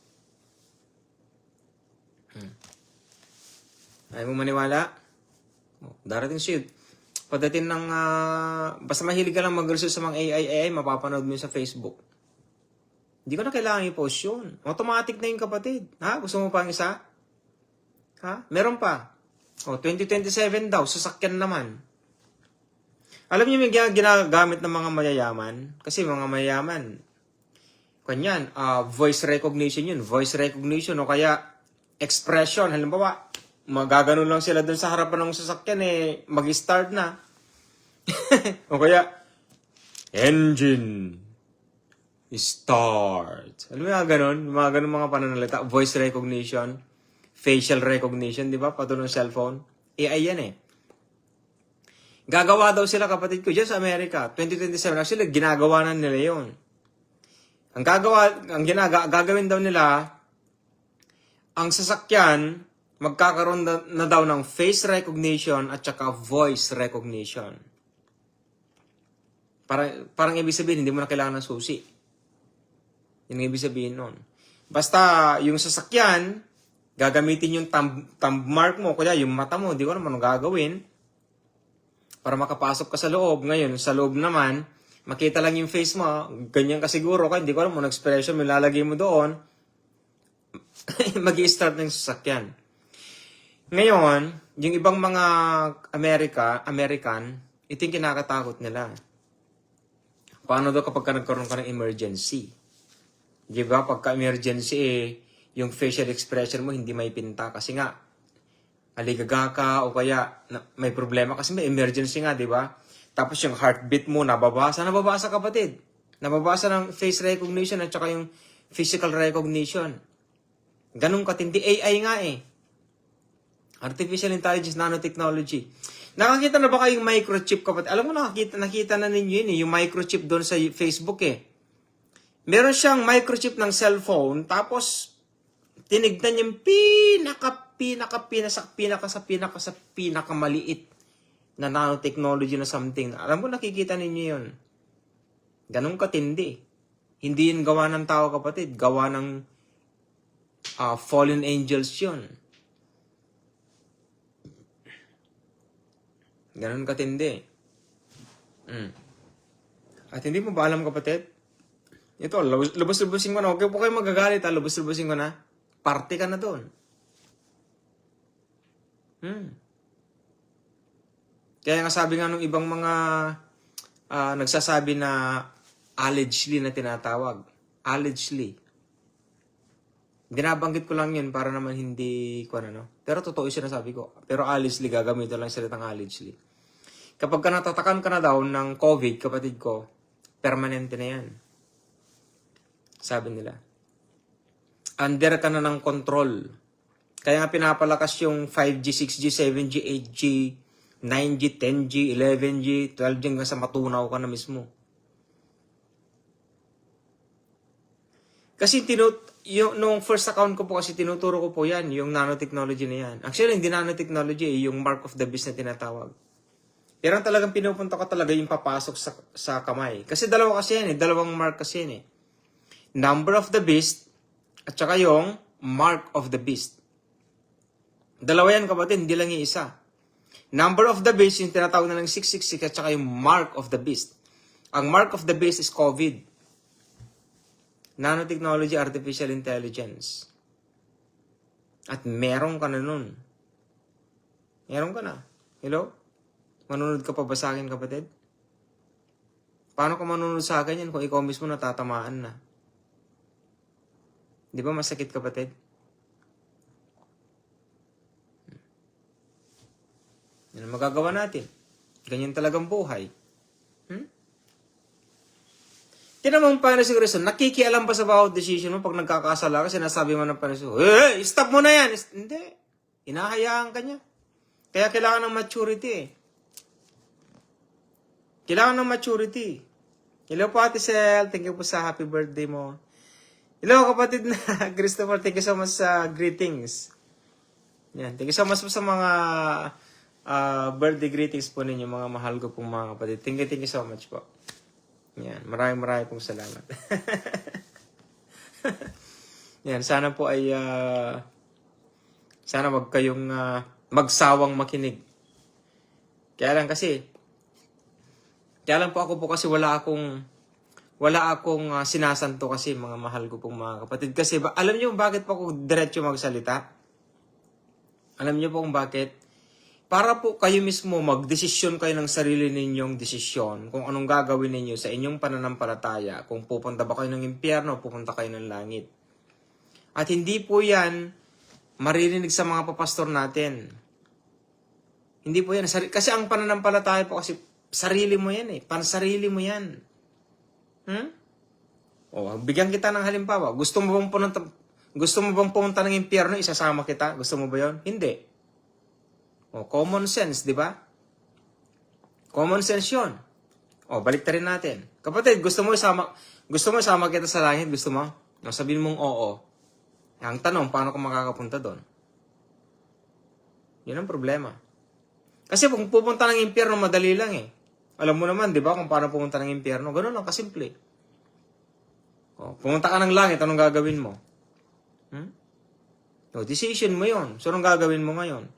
Ayaw mo maniwala? Darating siya. Pagdating ng... basta mahilig ka lang mag-research sa mga AI, mapapanood mo yun sa Facebook. Hindi ko na kailangan i-post yun. Automatic na yung kapatid. Ha? Gusto mo pa ang isa? Ha? Meron pa. 2027 daw, sasakyan naman. Alam niyo may ginagamit ng mga mayayaman? Kasi mga mayayaman, kanyan, voice recognition yun. Voice recognition o kaya expression. Halimbawa, magaganon lang sila dun sa harapan ng sasakyan eh, mag-start na. O kaya, engine, start. Alam mo yung ganon? Mga ganon mga pananalita. Voice recognition. Facial recognition, di ba? Pato ng cellphone. AI yan eh. Gagawa daw sila, kapatid ko, dyan sa Amerika. 2027, actually, ginagawa na nila yun. Gagawin daw nila, ang sasakyan, magkakaroon na daw ng face recognition at saka voice recognition. Parang ibig sabihin, hindi mo na kailangan ng susi. Yun ang ibig sabihin nun. Basta, yung sasakyan, gagamitin yung thumb mark mo, kaya yung mata mo, di ko naman gagawin para makapasok ka sa loob. Ngayon, sa loob naman, makita lang yung face mo, ganyan ka siguro, kaya hindi ko alam, expression mo, lalagay mo doon, mag-i-start ng sasakyan. Ngayon, yung ibang mga American, ito yung kinakatakot nila. Paano daw kapag nagkaroon ka ng emergency? Di ba, pagka-emergency yung facial expression mo hindi may pinta kasi nga aligaga ka o kaya may problema kasi may emergency nga, di ba? Tapos yung heartbeat mo nababasa kapatid. Nababasa ng face recognition at saka yung physical recognition. Ganun katindi. AI nga eh. Artificial Intelligence, Nanotechnology. Nakakita na ba kayong microchip kapatid? Alam mo, nakita na ninyo yun eh, yung microchip doon sa Facebook eh. Meron siyang microchip ng cellphone tapos tinignan yung pinakamaliit na nanotechnology na something. Alam mo, nakikita ninyo yun. Ganun katindi. Hindi yun gawa ng tao, kapatid. Gawa ng fallen angels yun. Ganun katindi. At hindi mo ba alam, kapatid? Ito, lubos-lubosin ko na. Huwag po kayo magagalit, lubos-lubosin ko na. Parte ka na doon. Kaya nga sabi nga nung ibang mga nagsasabi na allegedly na tinatawag. Allegedly. Binabanggit ko lang yun para naman hindi ko ano. Pero totoo yung sinasabi ko. Pero allegedly, gagamitin lang sila ng allegedly. Kapag ka natatakan ka na daw ng COVID, kapatid ko, permanente na yan. Sabi nila. Under ka na ng control. Kaya nga pinapalakas yung 5G, 6G, 7G, 8G, 9G, 10G, 11G, 12G hanggang sa matunaw ka na mismo. Kasi nung first account ko po kasi tinuturo ko po yan, yung nanotechnology na yan. Actually, hindi nanotechnology, yung mark of the beast na tinatawag. Pero ang talagang pinupunta ko talaga yung papasok sa kamay. Kasi dalawa kasi yan dalawang mark kasi yan Number of the beast, at saka yung mark of the beast. Dalawa yan kapatid, hindi lang yung isa. Number of the beast, yung tinatawag na lang 666, at saka yung mark of the beast. Ang mark of the beast is COVID. Nanotechnology, artificial intelligence. At meron ka na nun. Meron ka na. Hello? Manunod ka pa ba sa akin, kapatid? Paano ka manunod sa akin yan kung ikaw mismo natatamaan na? Di ba masakit, kapatid? Yan ang magagawa natin. Ganyan talagang buhay. Tinan mo ang Panginoon si Kristo, nakikialam pa sa bawat decision mo pag nagkakasala ka, sinasabi mo ng Panginoon, hey, stop mo na yan! Hindi. Hinahayaan ka niya. Kaya kailangan ng maturity Kailangan ng maturity. Hello po, Ate Sel. Thank you po sa happy birthday mo. Hello, kapatid na Christopher. Thank you so much sa greetings. Yan. Thank you so much po sa mga birthday greetings po ninyo, mga mahal ko pong mga kapatid. Thank you so much po. Yan. Maraming pong salamat. Yan. Sana po ay sana wag kayong magsawang makinig. Kaya lang po ako po kasi wala akong sinasanto kasi mga mahal ko pong mga kapatid. Kasi alam niyo bakit po ako diretso magsalita? Alam niyo po kung bakit? Para po kayo mismo magdesisyon kayo ng sarili ninyong desisyon kung anong gagawin ninyo sa inyong pananampalataya. Kung pupunta ba kayo ng impyerno o pupunta kayo ng langit. At hindi po yan maririnig sa mga papastor natin. Hindi po yan. Kasi ang pananampalataya po kasi sarili mo yan Pansarili mo yan. Bigyan kita ng halimbawa. Gusto mo bang pumunta ng impyerno, isasama kita? Gusto mo ba yon? Hindi. Common sense, di ba? Common sense yun. Balik rin natin. Kapatid, gusto mo isama kita sa langit? Gusto mo? Sabihin mong oo. Ang tanong, paano ka makakapunta doon? Yun ang problema. Kasi kung pupunta ng impyerno, madali lang Alam mo naman, di ba, kung paano pumunta ng impyerno? Ganun lang, kasimple. Pumunta ka ng langit, anong gagawin mo? Decision mo yon. So, anong gagawin mo ngayon?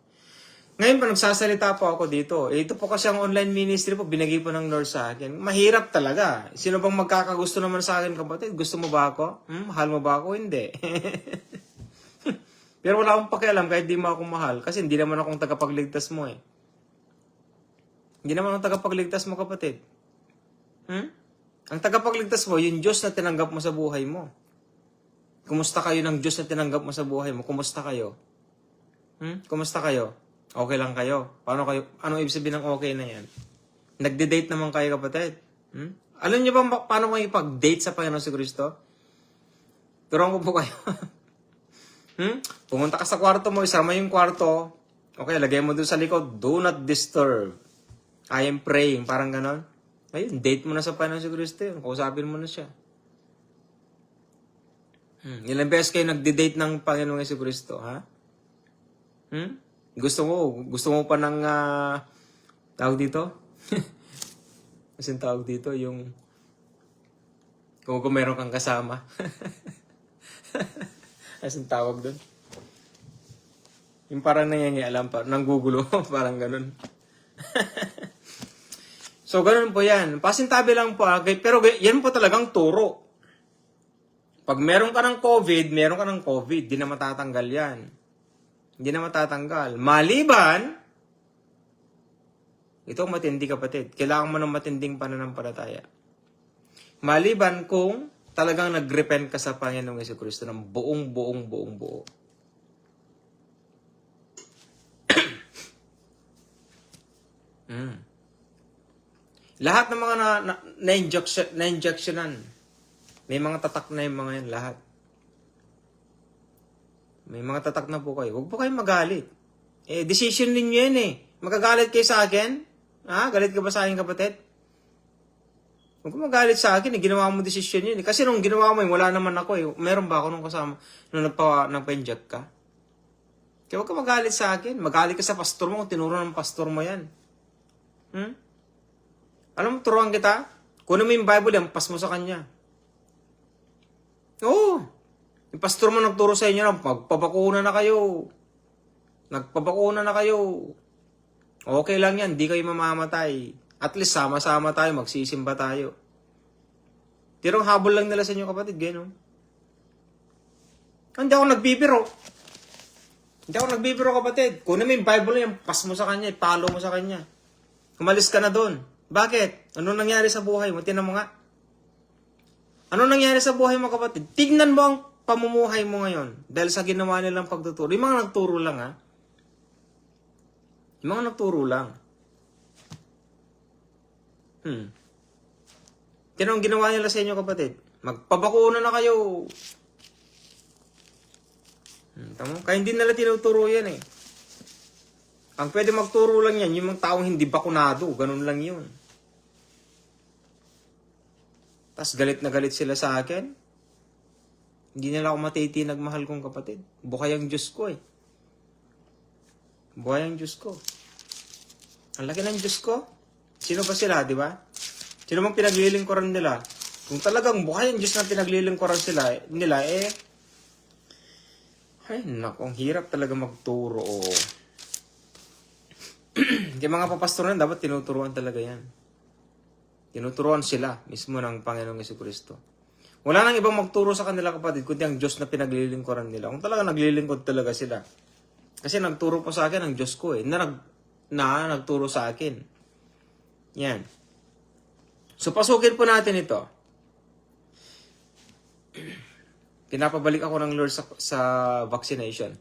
Ngayon pa, nagsasalita po ako dito. Ito po kasi ang online ministry po, binigay po ng Lord sa akin. Mahirap talaga. Sino bang magkakagusto naman sa akin, kapatid? Gusto mo ba ako? Mahal mo ba ako? Hindi. Pero wala akong pakialam kahit di mo ako mahal. Kasi hindi naman akong tagapagligtas mo Hindi naman akong tagapagligtas mo, kapatid. Ang tagapagligtas mo, yung Diyos na tinanggap mo sa buhay mo. Kumusta kayo ng Diyos na tinanggap mo sa buhay mo? Kumusta kayo? Kumusta kayo? Okay lang kayo? Paano kayo? Anong ibig sabihin ng okay na yan? Nagde-date naman kayo, kapatid. Alam niyo ba paano kayo ipag-date sa Panginoon si Kristo? Turuan ko po kayo. Pumunta ka sa kwarto mo, isama yung kwarto. Okay, lagay mo dun sa likod, do not disturb. I am praying, parang ganon. Ayun, date mo na sa Panginoon si Kristo yun. Kausapin mo na siya. Ilang beses kayo nagde-date ng Panginoon si Kristo, ha? Gusto mo pa ng tawag dito? Kasi tawag dito yung kung meron kang kasama. Kasi tawag doon. Yung parang nangyayang pa, nanggugulo, parang ganun. So, ganun po yan. Pasintabi lang po, pero yan po talagang turo. Pag meron ka ng COVID, di na matatanggal yan. Hindi na matatanggal. Maliban, ito matindi, kapatid. Kailangan mo ng matinding pananampalataya. Maliban kung talagang nag-repent ka sa Panginoong Jesucristo ng buong buo. Lahat ng mga na-injectionan, may mga tatak na yung mga yan, lahat. May mga tatak na po kayo. Huwag po kayong magalit. Decision ninyo yan Magagalit kayo sa akin? Galit ka ba sa akin, kapatid? Huwag ka magalit sa akin, ginawa mo desisyon yun. Kasi nung ginawa mo yun, wala naman ako eh. Meron ba ako nung kasama, nung nagpa-inject ka? Kaya huwag ka magalit sa akin. Magalit ka sa pastor mo kung tinuro ng pastor mo yan. Alam mo, turuan kita. Kunin mo yung Bible, pas mo sa kanya. Oo. Yung pastor mo nagturo sa inyo na magpabakuna na kayo. Nagpabakuna na kayo. Okay lang yan, di kayo mamamatay. At least sama-sama tayo, magsisimba tayo. Tirong habol lang nila sa inyo kapatid, gano'n. Hindi ako nagbibiro. Hindi ako nagbibiro kapatid. Kunin mo yung Bible na yung pas mo sa kanya, ipalo mo sa kanya. Kumalis ka na doon. Bakit? Ano nangyari sa buhay mo? Tinan mo nga. Ano nangyari sa buhay mo kapatid? Tignan mo ang pamumuhay mo ngayon. Dahil sa ginawa nilang pagtuturo. Yung mga nagturo lang ha. Yung mga nagturo lang. Tinong ginawa nila sa inyo kapatid. Magpabakuna na kayo. Tama? Kaya hindi nila tinuturo yan eh. Ang pwede magturo lang yan, yung mga taong hindi bakunado. Ganun lang yun. Tapos galit na galit sila sa akin. Hindi nila ako matitinag, mahal kong kapatid. Buhay ang Diyos ko eh. Buhay ang Diyos ko. Ang laki ng Diyos ko. Sino ba sila, di ba? Sino bang pinaglilingkuran nila? Kung talagang buhay ang Diyos na pinaglilingkuran nila, ay, naku, ang hirap talaga magturo. Yung mga papastoran, dapat tinuturuan talaga yan. Tinuturuan sila mismo ng Panginoong Jesucristo. Wala nang ibang magturo sa kanila kapatid, kundi ang Diyos na pinaglilingkuran nila. Kung talaga naglilingkod talaga sila. Kasi nagturo po sa akin ang Diyos ko eh, na nagturo sa akin. Yan. So, pasukin po natin ito. Pinapabalik ako ng Lord sa vaccination.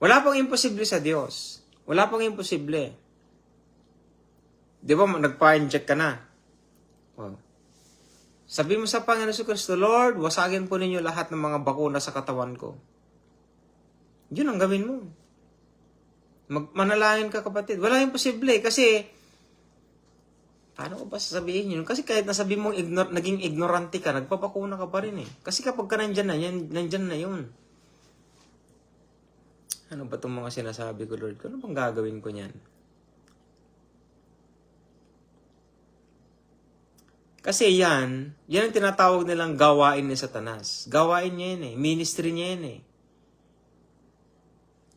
Wala pang imposible sa Diyos. Wala pang imposible. Di ba, nagpa-inject ka na? Wow. Sabi mo sa Panginoon Jesucristo, Lord, wasagin po ninyo lahat ng mga bakuna sa katawan ko. Yun ang gawin mo. Manalangin ka kapatid. Wala imposible kasi paano ko ba sasabihin yun? Kasi kahit nasabi mong naging ignorante ka, nagpapakuna ka pa rin eh. Kasi kapag ka nandyan na yun. Ano ba itong mga sinasabi ko, Lord? Ano bang gagawin ko niyan? Kasi yan ang tinatawag nilang gawain ni Satanas. Gawain niya yan eh. Ministry niya yan eh.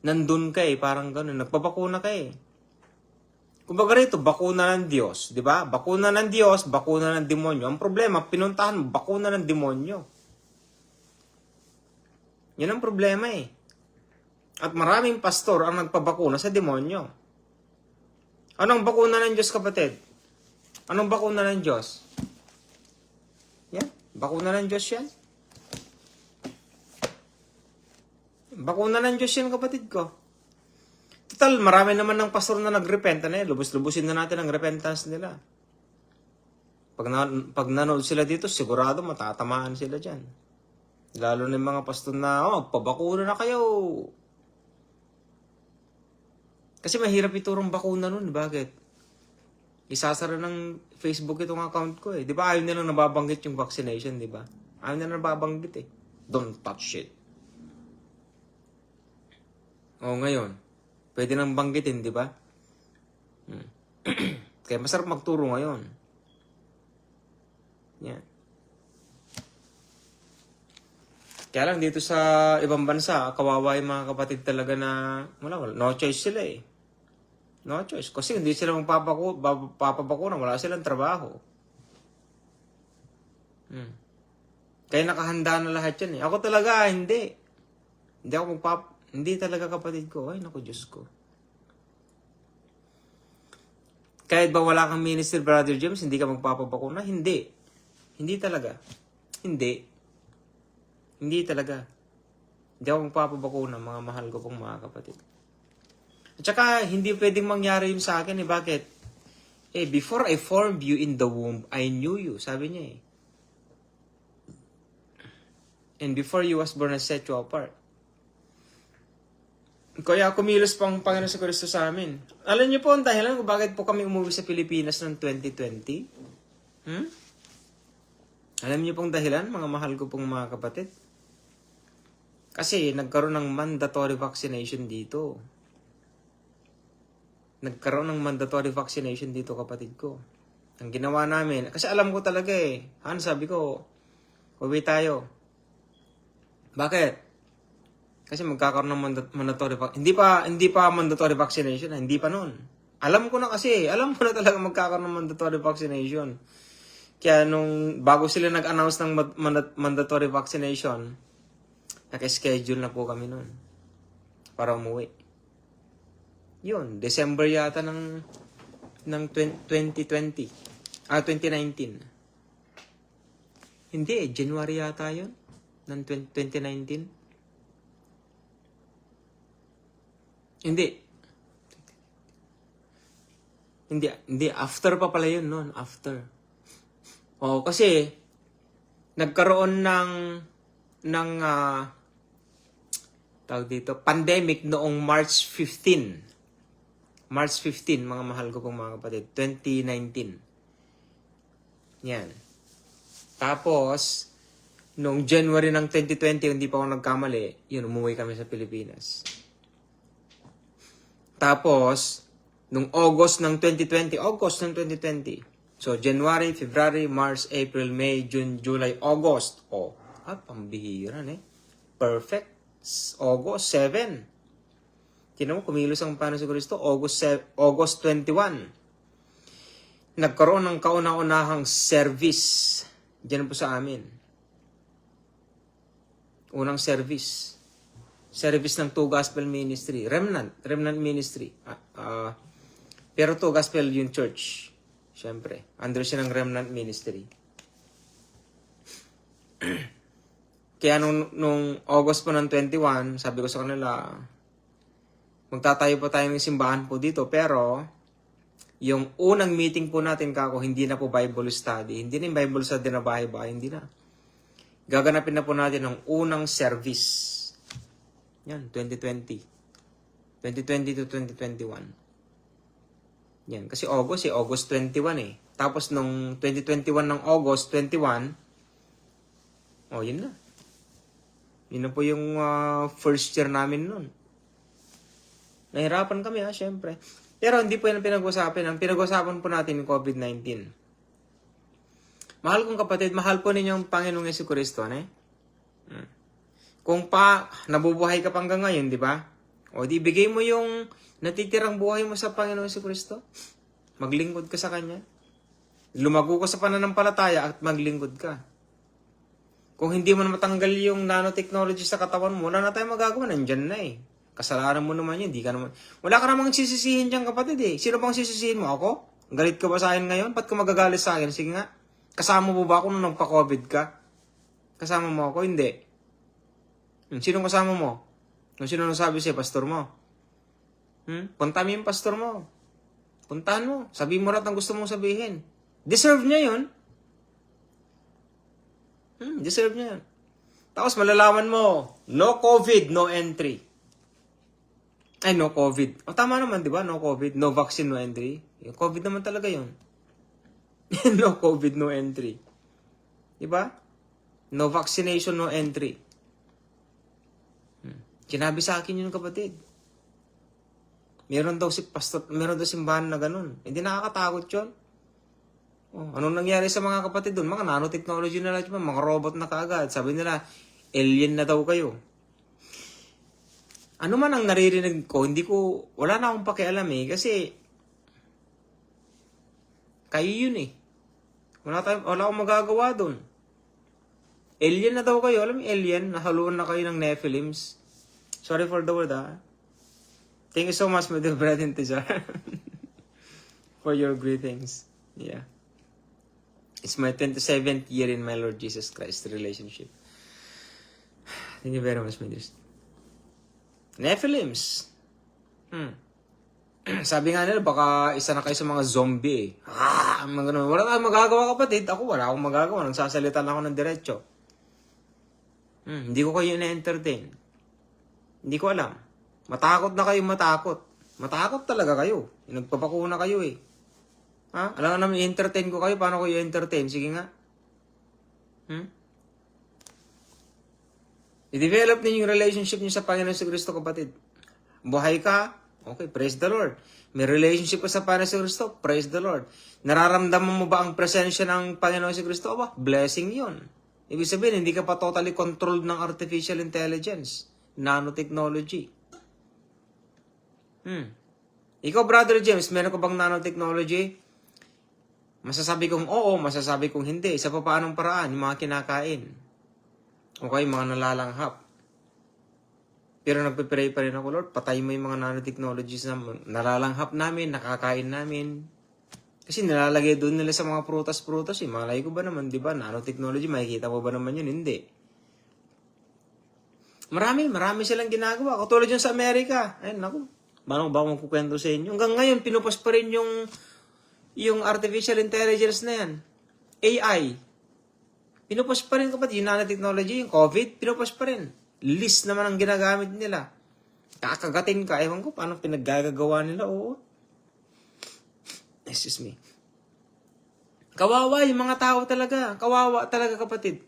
Nandun ka eh, parang gano'n. Nagpapakuna ka eh. Kumbaga rito, bakuna ng Diyos. Di ba? Bakuna ng Diyos, bakuna ng demonyo. Ang problema, pinuntahan mo, bakuna ng demonyo. Yan ang problema eh. At maraming pastor ang nagpabakuna sa demonyo. Anong bakuna ng Diyos, kapatid? Anong bakuna ng Diyos? Yan. Bakuna ng Diyos yan. Bakuna ng Diyos yan, kapatid ko. Total, marami naman ng pastor na nagrepent na lubos-lubusin na natin ang repentance nila. Pag nanood sila dito, sigurado matatamaan sila dyan. Lalo na yung mga pastor na, pabakuna na kayo. Kasi mahirap iturong bakuna nun. Bakit? Isasara ng Facebook itong account ko eh. Di ba ayaw nilang nababanggit yung vaccination, di ba? Ayaw nilang nababanggit eh. Don't touch it. Ngayon, pwede nang banggitin, di ba? Kaya masarap magturo ngayon. Yan. Kaya lang dito sa ibang bansa, kawawa yung mga kapatid talaga na wala, no choice sila eh. No choice. Kasi hindi sila papabakuna, wala silang trabaho. Kaya nakahanda na lahat yan eh. Ako talaga, hindi. Hindi ako hindi talaga kapatid ko. Ay, naku, Diyos ko. Kahit ba wala kang minister, Brother James, hindi ka magpapabakuna? Hindi. Hindi talaga. Hindi. Hindi talaga. Hindi ako magpapabakuna, mga mahal ko pong mga kapatid. At saka, hindi pwedeng mangyari yun sa akin eh. Bakit? Before I formed you in the womb, I knew you. Sabi niya eh. And before you was born, I set you apart. Kaya kumilos pang Panginoon sa Kristo sa amin. Alam niyo po ang dahilan kung bakit po kami umuwi sa Pilipinas ng 2020? Alam niyo pong dahilan, mga mahal ko pong mga kapatid? Kasi nagkaroon ng mandatory vaccination dito. Nagkaroon ng mandatory vaccination dito, kapatid ko. Ang ginawa namin, kasi alam ko talaga eh. Sabi ko, uwi tayo. Bakit? Kasi magkakaroon ng mandatory hindi pa mandatory vaccination, hindi pa noon. Alam ko na talaga magkakaroon ng mandatory vaccination. Kaya bago sila nag-announce ng mandatory vaccination, naka-schedule na po kami noon para umuwi. Yun, December yata ng 2019. Hindi, January yata yun ng 2019. Hindi, after pa pala yun noon, after. Kasi nagkaroon ng tawag dito, pandemic noong March 15. March 15, mga mahal ko pong mga kapatid, 2019. Yan. Tapos, noong January ng 2020, hindi pa ako nagkamali, yun, umuwi kami sa Pilipinas. Tapos, noong August ng 2020, so, January, February, March, April, May, June, July, August. Pambihira Perfect. August 7. Tinan mo, kumilos ang Panginoon Kristo. August 21. Nagkaroon ng kauna-unahang service. Diyan po sa amin. Unang service. Service ng Two Gospel Ministry. Remnant Ministry. Pero Two Gospel yung church. Siyempre, under siya ng Remnant Ministry. Kaya nung August po ng 21, sabi ko sa kanila, magtatayo po tayo ng simbahan po dito. Pero, yung unang meeting po natin, hindi na po Bible study. Hindi na yung Bible study na bahay-bahay. Hindi na. Gaganapin na po natin ang unang service. Yan, 2020. 2020 to 2021. Yan, kasi August 21 eh. Tapos nung 2021 ng August 21, yun na. Yun na po yung first year namin nun. Nahirapan kami syempre. Pero hindi po yan ang pinag-usapan. Ang pinag-usapan po natin yung COVID-19. Mahal kong kapatid, mahal po ninyo ang Panginoong Jesucristo, Kung nabubuhay ka pa hanggang ngayon, di ba? Di bigay mo yung natitirang buhay mo sa Panginoong Jesucristo. Maglingkod ka sa Kanya. Lumago ka sa pananampalataya at maglingkod ka. Kung hindi mo na matanggal yung nanotechnology sa katawan mo, wala na tayong magagawa. Nandyan na Kasalanan mo naman yun. Wala ka namang sisisihin dyan, kapatid Sino bang sisisihin mo? Ako? Galit ka ba sa akin ngayon? Ba't ka magagalit sa akin? Sige nga. Kasama mo ba ako nung nagpa-COVID ka? Kasama mo ako? Hindi. Sino kasama mo? Sino nasabi sa'yo? Pastor mo? Punta mo yung pastor mo. Puntahan mo. Sabihin mo rin ang gusto mong sabihin. Deserve niya yun. Deserve niya yun. Tapos malalaman mo, no COVID, no entry. No COVID. Tama naman, di ba? No COVID, no vaccine, no entry. Yung COVID naman talaga yun. No COVID, no entry. Di ba? No vaccination, no entry. Sinabi sa akin yun, kapatid. Meron daw simbahan na ganun. Hindi nakakatakot yun. Anong nangyari sa mga kapatid doon? Mga nanotechnology na lang, mga robot na kaagad. Sabi nila, alien na daw kayo. Ano man ang naririnig ko, wala na akong pakialam kasi kayo yun Wala akong magagawa doon. Alien na daw kayo. Alam mo, alien, nahaluan na kayo ng Nephilims. Sorry for the word, Thank you so much, my dear brother Tijar, for your greetings. Yeah. It's my 27th year in my Lord Jesus Christ relationship. Thank you very much, my dear. Nephilims. Sabi nga nila, baka isa na kayo sa mga zombie Wala tayong magagawa, kapatid. Ako, wala akong magagawa. Nagsasalita na ako ng diretso. Hindi ko kayo na-entertain. Hindi ko alam. Matakot na kayo, matakot. Matakot talaga kayo. Nagpapakuna kayo Alam nga naman, i-entertain ko kayo. Paano ko i-entertain? Sige nga. I-develop ninyo yung relationship niyo sa Panginoon si Kristo, kapatid. Buhay ka, okay, praise the Lord. May relationship ka sa Panginoon si Kristo, praise the Lord. Nararamdaman mo ba ang presensya ng Panginoon si Kristo? Ba, blessing yon. Ibig sabihin, hindi ka pa totally controlled ng artificial intelligence, nanotechnology. Ikaw, Brother James, meron ka bang nanotechnology? Masasabi kong oo, masasabi kong hindi. Sa paanong paraan, yung mga kinakain. Okay, mga nalalanghap. Pero nagpipray pa rin ako, Lord, patay mo yung mga nanotechnologies na nalalanghap namin, nakakain namin. Kasi nilalagay doon nila sa mga prutas-prutas. Malay ko ba naman, di ba? Nanotechnology, makikita mo ba naman yun? Hindi. Marami silang ginagawa. Katulad yun sa Amerika. Ayun, naku. Paano ba akong kukwento sa inyo? Hanggang ngayon, pinupas pa rin yung artificial intelligence na yan. AI. Pinupas pa rin, kapatid. Yung nanotechnology, yung COVID, pinupas pa rin. List naman ang ginagamit nila. Kakagatin ka. Ewan ko paano pinaggagawa nila. Oo. Excuse me. Kawawa yung mga tao talaga. Kawawa talaga, kapatid.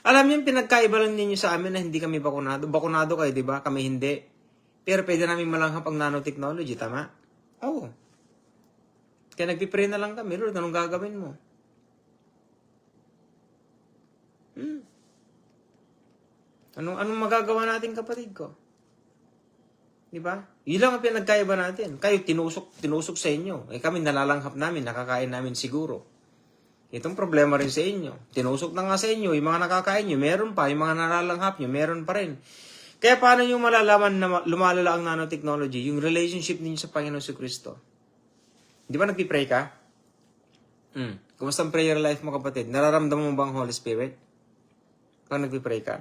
Alam niyo, pinagkaiba lang ninyo sa amin na hindi kami bakunado. Bakunado kayo, di ba? Kami hindi. Pero pwede namin malanghap ang nanotechnology, tama? Oo. Kaya nagpipray na lang kami. Lord, anong gagawin mo? Anong magagawa natin, kapatid ko? Di ba? Yun lang ang pinagkaiba natin. Kayo, tinusok sa inyo. Kami nalalanghap namin, nakakain namin siguro. Itong problema rin sa inyo. Tinusok na nga sa inyo, yung mga nakakain nyo, meron pa. Yung mga nalalanghap nyo, meron pa rin. Kaya paano nyo malalaman na lumalala ang nanotechnology? Yung relationship ninyo sa Panginoon si Kristo. Di ba nagpipray ka? Kumusta ang prayer life mo, kapatid? Nararamdaman mo ba ang Holy Spirit? Kung nagpipray ka?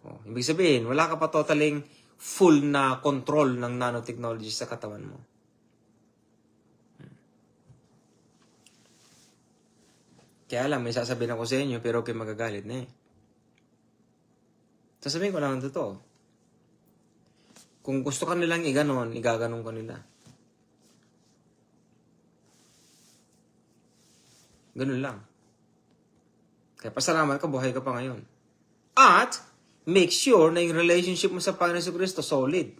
Ibig sabihin, wala ka pa totaling full na control ng nanotechnology sa katawan mo. Kaya lang, may sasabihin ako sa inyo, pero okay, magagalit na eh. Sasabihin ko lang ang totoo. Kung gusto ka nilang iganon, igaganon ka nila. Ganun lang. Kaya pasalamat ka, buhay ka pa ngayon. At, make sure na yung relationship mo sa Panginoon sa Kristo solid.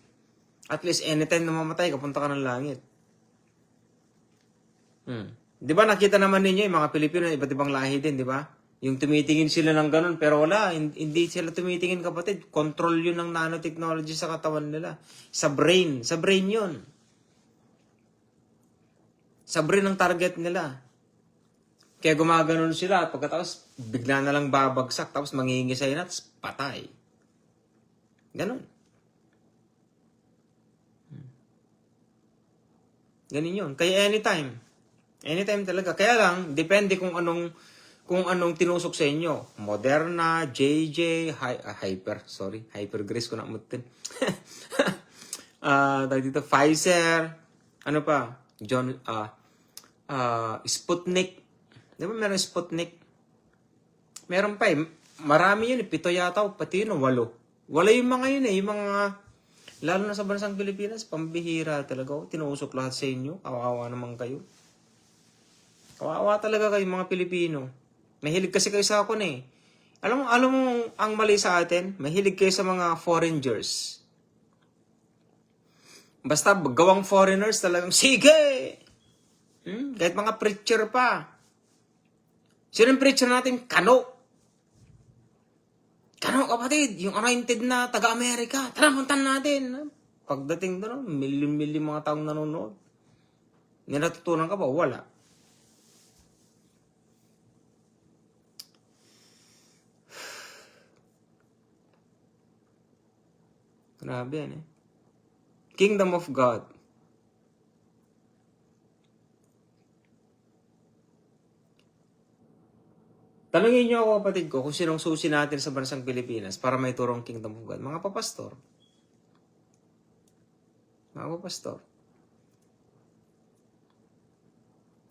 At least anytime na mamatay, kapunta ka ng langit. Di ba nakita naman ninyo yung mga Pilipino, iba't ibang lahi din, di ba? Yung tumitingin sila ng ganun, pero wala, hindi sila tumitingin, kapatid. Control yun ng nanotechnology sa katawan nila. Sa brain yun. Sa brain ang target nila. Kaya gumaganon sila, at pagkatapos bigla na lang babagsak, tapos mangingisay na, tapos patay. Ganon. Ganon yun. Kaya anytime talaga. Kaya lang, depende kung anong tinusok sa inyo. Moderna, JJ, Hyper Grace ko na mutin. Dito, Pfizer, ano pa? Sputnik. Di ba meron Sputnik? Meron pa eh. Marami yun eh. 7 yata o pati yun 8. Wala yung mga yun eh. Yung mga, lalo na sa bansang Pilipinas, pambihira talaga. Tinusok lahat sa inyo. Kawawa naman kayo. Kawawa talaga kayo mga Pilipino. Mahilig kasi kayo sa ako eh. Alam mo ang mali sa atin? Mahilig kayo sa mga foreigners. Basta gawang foreigners talagang, sige! Kahit mga preacher pa. Sino yung preacher natin? Kano, kapatid. Yung anointed na taga-Amerika. Tara, puntan natin. Pagdating doon, milyon-milyon mga taong nanonood. May natutunan ka ba? Wala. Grabe yan eh. Kingdom of God. Tanungin niyo ako, kapatid ko, kung sinong susi natin sa bansang Pilipinas para may turong Kingdom of God. Mga papastor.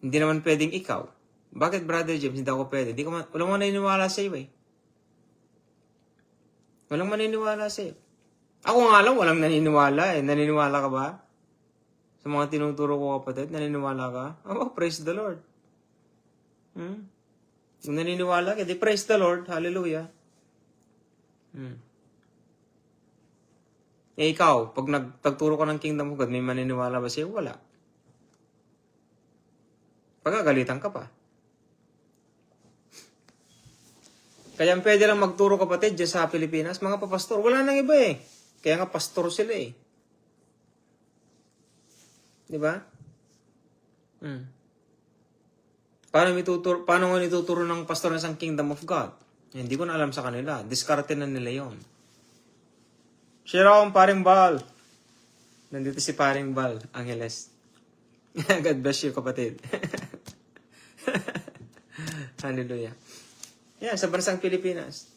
Hindi naman pwedeng ikaw. Bakit, Brother James, hindi ako pwede? Walang maniniwala sa iyo eh. Walang maniniwala sa iyo. Ako nga lang, walang naniniwala eh. Naniniwala ka ba? Sa mga tinuturo ko, kapatid, naniniwala ka? Oh, praise the Lord. Kung naniniwala ka, di praise the Lord. Hallelujah. Eh ikaw, pag nagtagturo ka ng kingdom of God, may maniniwala ba sa'yo? Wala. Pagagalitan ka pa. Kaya pwede lang magturo kapatid dyan sa Pilipinas, mga papastor. Wala nang iba eh. Kaya nga pastor sila eh. Di ba? Paano nga ituturo ng pastor ng isang kingdom of God? Hindi ko na alam sa kanila. Diskarte na nila yon. Shira akong paring Bal. Nandito si paring Bal, Angeles. God bless you, kapatid. Hallelujah. Yan, sa bansang Pilipinas.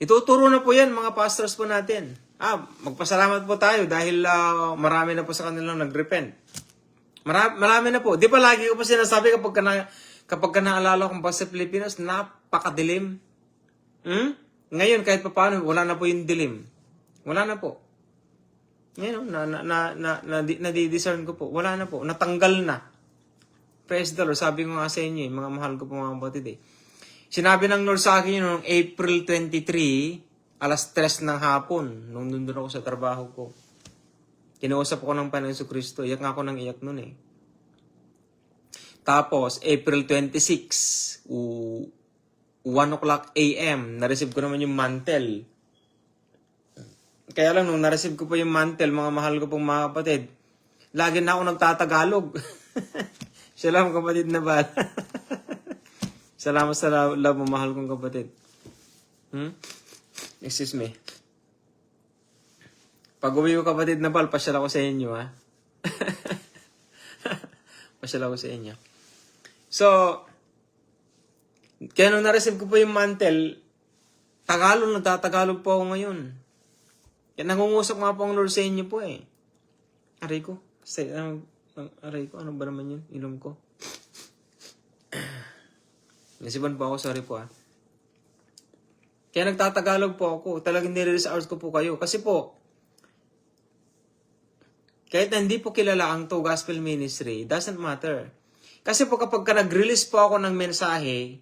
Ituturo na po yan, mga pastors po natin. Magpasalamat po tayo dahil marami na po sa kanilang nag-repent. Marami na po. Di ba lagi ko po sinasabi kapag naalala kong sa Pilipinas, napakadilim. Ngayon, kahit pa paano, wala na po yung dilim. Wala na po. Ngayon, na-discern ko po. Wala na po. Natanggal na. Praise the Lord. Sabi ko nga sa inyo, mga mahal ko po mga kapatid eh. Sinabi ng Lord sa akin yun noong April 23, alas 3 ng hapon, nung nandun ako sa trabaho ko. Kinausap ko ng Panginoon Jesucristo. Iyak nga ako ng iyak nun eh. Tapos, April 26, 1 o'clock a.m., na-receive ko naman yung mantle. Kaya lang, nung na-receive ko po yung mantle, mga mahal ko pong mga kapatid, lagi na ako nagtatagalog. Salamat kapatid na ba? Salamat sa love mo, mahal kong kapatid. Excuse me. Pag uwi ko kapatid na bal, pasyal ako sa inyo, ha? Pasyal ako sa inyo. So, kaya nung na-receive ko po yung mantle, nagtatagalog po ako ngayon. Kaya nangungusap nga po ang Lord sa inyo po eh. Aray ko. Aray ko, ano ba naman yun? Ilong ko. Nasiban po ako, sorry po ha. Kaya nagtatagalog po ako. Talagang nire-reach out ko po kayo. Kasi po, kahit na hindi po kilala ang To Gospel Ministry, doesn't matter. Kasi po kapag nag-release po ako ng mensahe,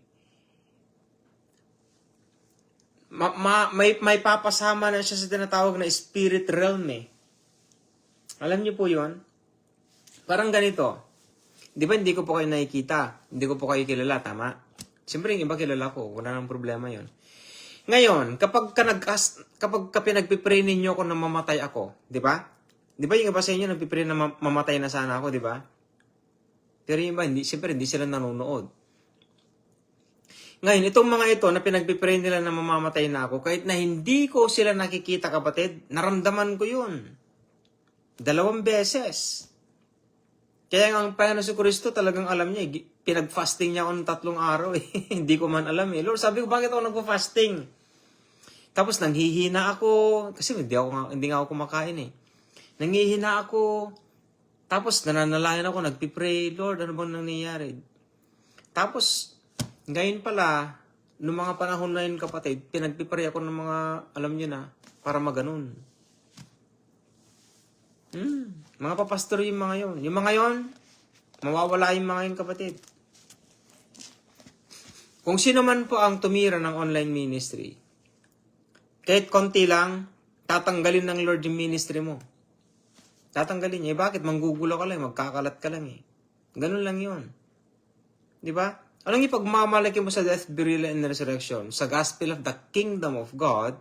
may papasama na siya sa tinatawag na spirit realm eh. Alam niyo po yun? Parang ganito. Di ba hindi ko po kayo nakikita? Hindi ko po kayo kilala, tama? Siyempre yung iba kilala ko. Wala nang problema yon. Ngayon, kapag pinagpipray ninyo ako na mamatay ako, di ba? Di ba yung iba sa inyo nagpipray na mamatay na sana ako, di ba? Pero yung iba, siyempre hindi sila nanonood. Ngayon, itong mga ito na pinagpipray nila na mamamatay na ako, kahit na hindi ko sila nakikita kapatid, naramdaman ko yun. 2 beses. Kaya ang Panginoon Jesucristo talagang alam niya, pinag-fasting niya ako ng 3 araw eh. Hindi ko man alam eh. Lord, sabi ko, bakit ako nagpo-fasting? Tapos nanghihina ako, kasi hindi nga ako kumakain eh. Nanghihina ako, tapos nananalangin ako, nagpipray, Lord, ano bang nangyayari? Tapos, ngayon pala, noong mga panahon na yun kapatid, pinagpipray ako ng mga, alam niyo na, para maganon. Mga papastor yung mga yon. Yung mga yon, mawawala yung mga yun kapatid. Kung sino man po ang tumira ng online ministry, kahit konti lang, tatanggalin ng Lord yung ministry mo. Tatanggalin niya. Bakit? Manggugulo ka lang, magkakalat ka lang eh. Ganun lang yun. Di ba? Anong ipagmamalaki mo sa death, burial, and resurrection? Sa gospel of the kingdom of God,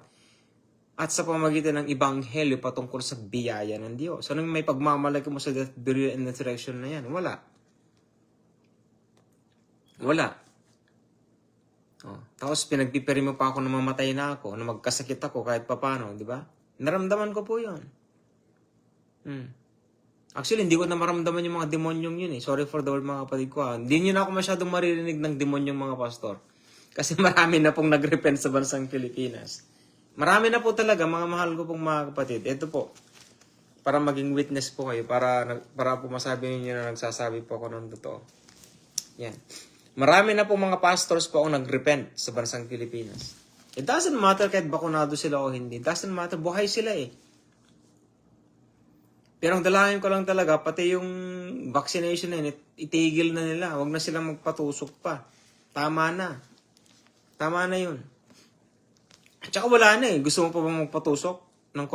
at sa pamagitan ng ibanghelyo patungkol sa biyaya ng Diyos. So, anong may pagmamalaki mo sa death, burial, and resurrection na yan? Wala. Tapos pinagpipiri mo pa ako na mamatay na ako, na magkasakit ako kahit papano, di ba? Naramdaman ko po yun. Actually, hindi ko na maramdaman yung mga demonyong yun eh. Sorry for the word mga kapatid ko. Hindi nyo na ako masyadong maririnig ng demonyong mga pastor. Kasi marami na pong nag-repent sa bansang Pilipinas. Marami na po talaga, mga mahal ko pong mga kapatid. Ito po, para maging witness po kayo, para po masabi ninyo na nagsasabi po ako ng totoo. Yan. Marami na po mga pastors po ako nag-repent sa bansang Pilipinas. It doesn't matter kahit bakunado sila o hindi. It doesn't matter, buhay sila eh. Pero ang dalangin ko lang talaga, pati yung vaccination na yun, itigil na nila. Huwag na silang magpatusok pa. Tama na. Tama na yun. At saka wala na eh. Gusto mo pa bang magpatusok ng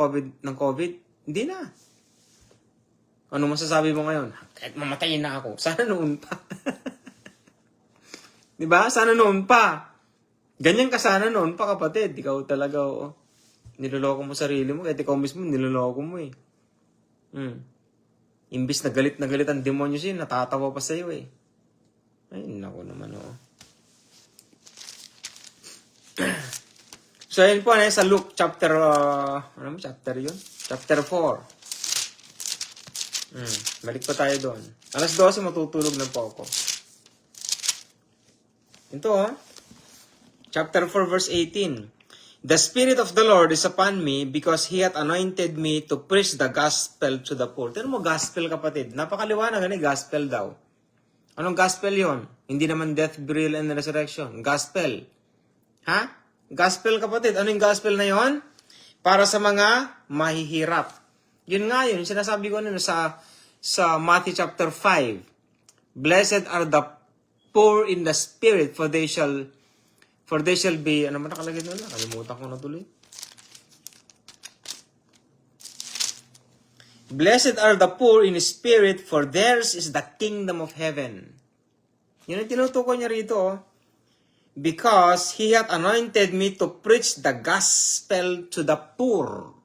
COVID? Hindi na. Ano masasabi mo ngayon? Kahit mamatayin na ako. Sana noon pa. Diba? Sana noon pa. Ganyan ka sana noon pa, kapatid. Ikaw talaga, oo. Niloloko mo sarili mo. Kahit ikaw mismo, niloloko mo eh. Imbis na galit ang demonyo siya, natatawa pa sa'yo eh. Ay, naku naman, oo. So, yun po, sa Luke chapter, ano mo, chapter yun? Chapter 4. Balik pa tayo doon. Alas 12, matutulog na po ako. Ito, chapter 4, verse 18. The Spirit of the Lord is upon me because He hath anointed me to preach the gospel to the poor. Tignan mo, gospel, kapatid. Napakaliwanag, gospel daw. Anong gospel yon? Hindi naman death, burial, and resurrection. Gospel. Ha? Gospel, kapatid. Ano yung gospel na yon? Para sa mga mahihirap. Yun nga yun. Sinasabi ko sa Matthew chapter 5. Blessed are the poor in the spirit, for they shall be, ano man nakalagay doon? Nakalimutan ko na tuloy. Blessed are the poor in spirit, for theirs is the kingdom of heaven. Yun ang tinutukoy niya rito, oh. Because He hath anointed me to preach the gospel to the poor.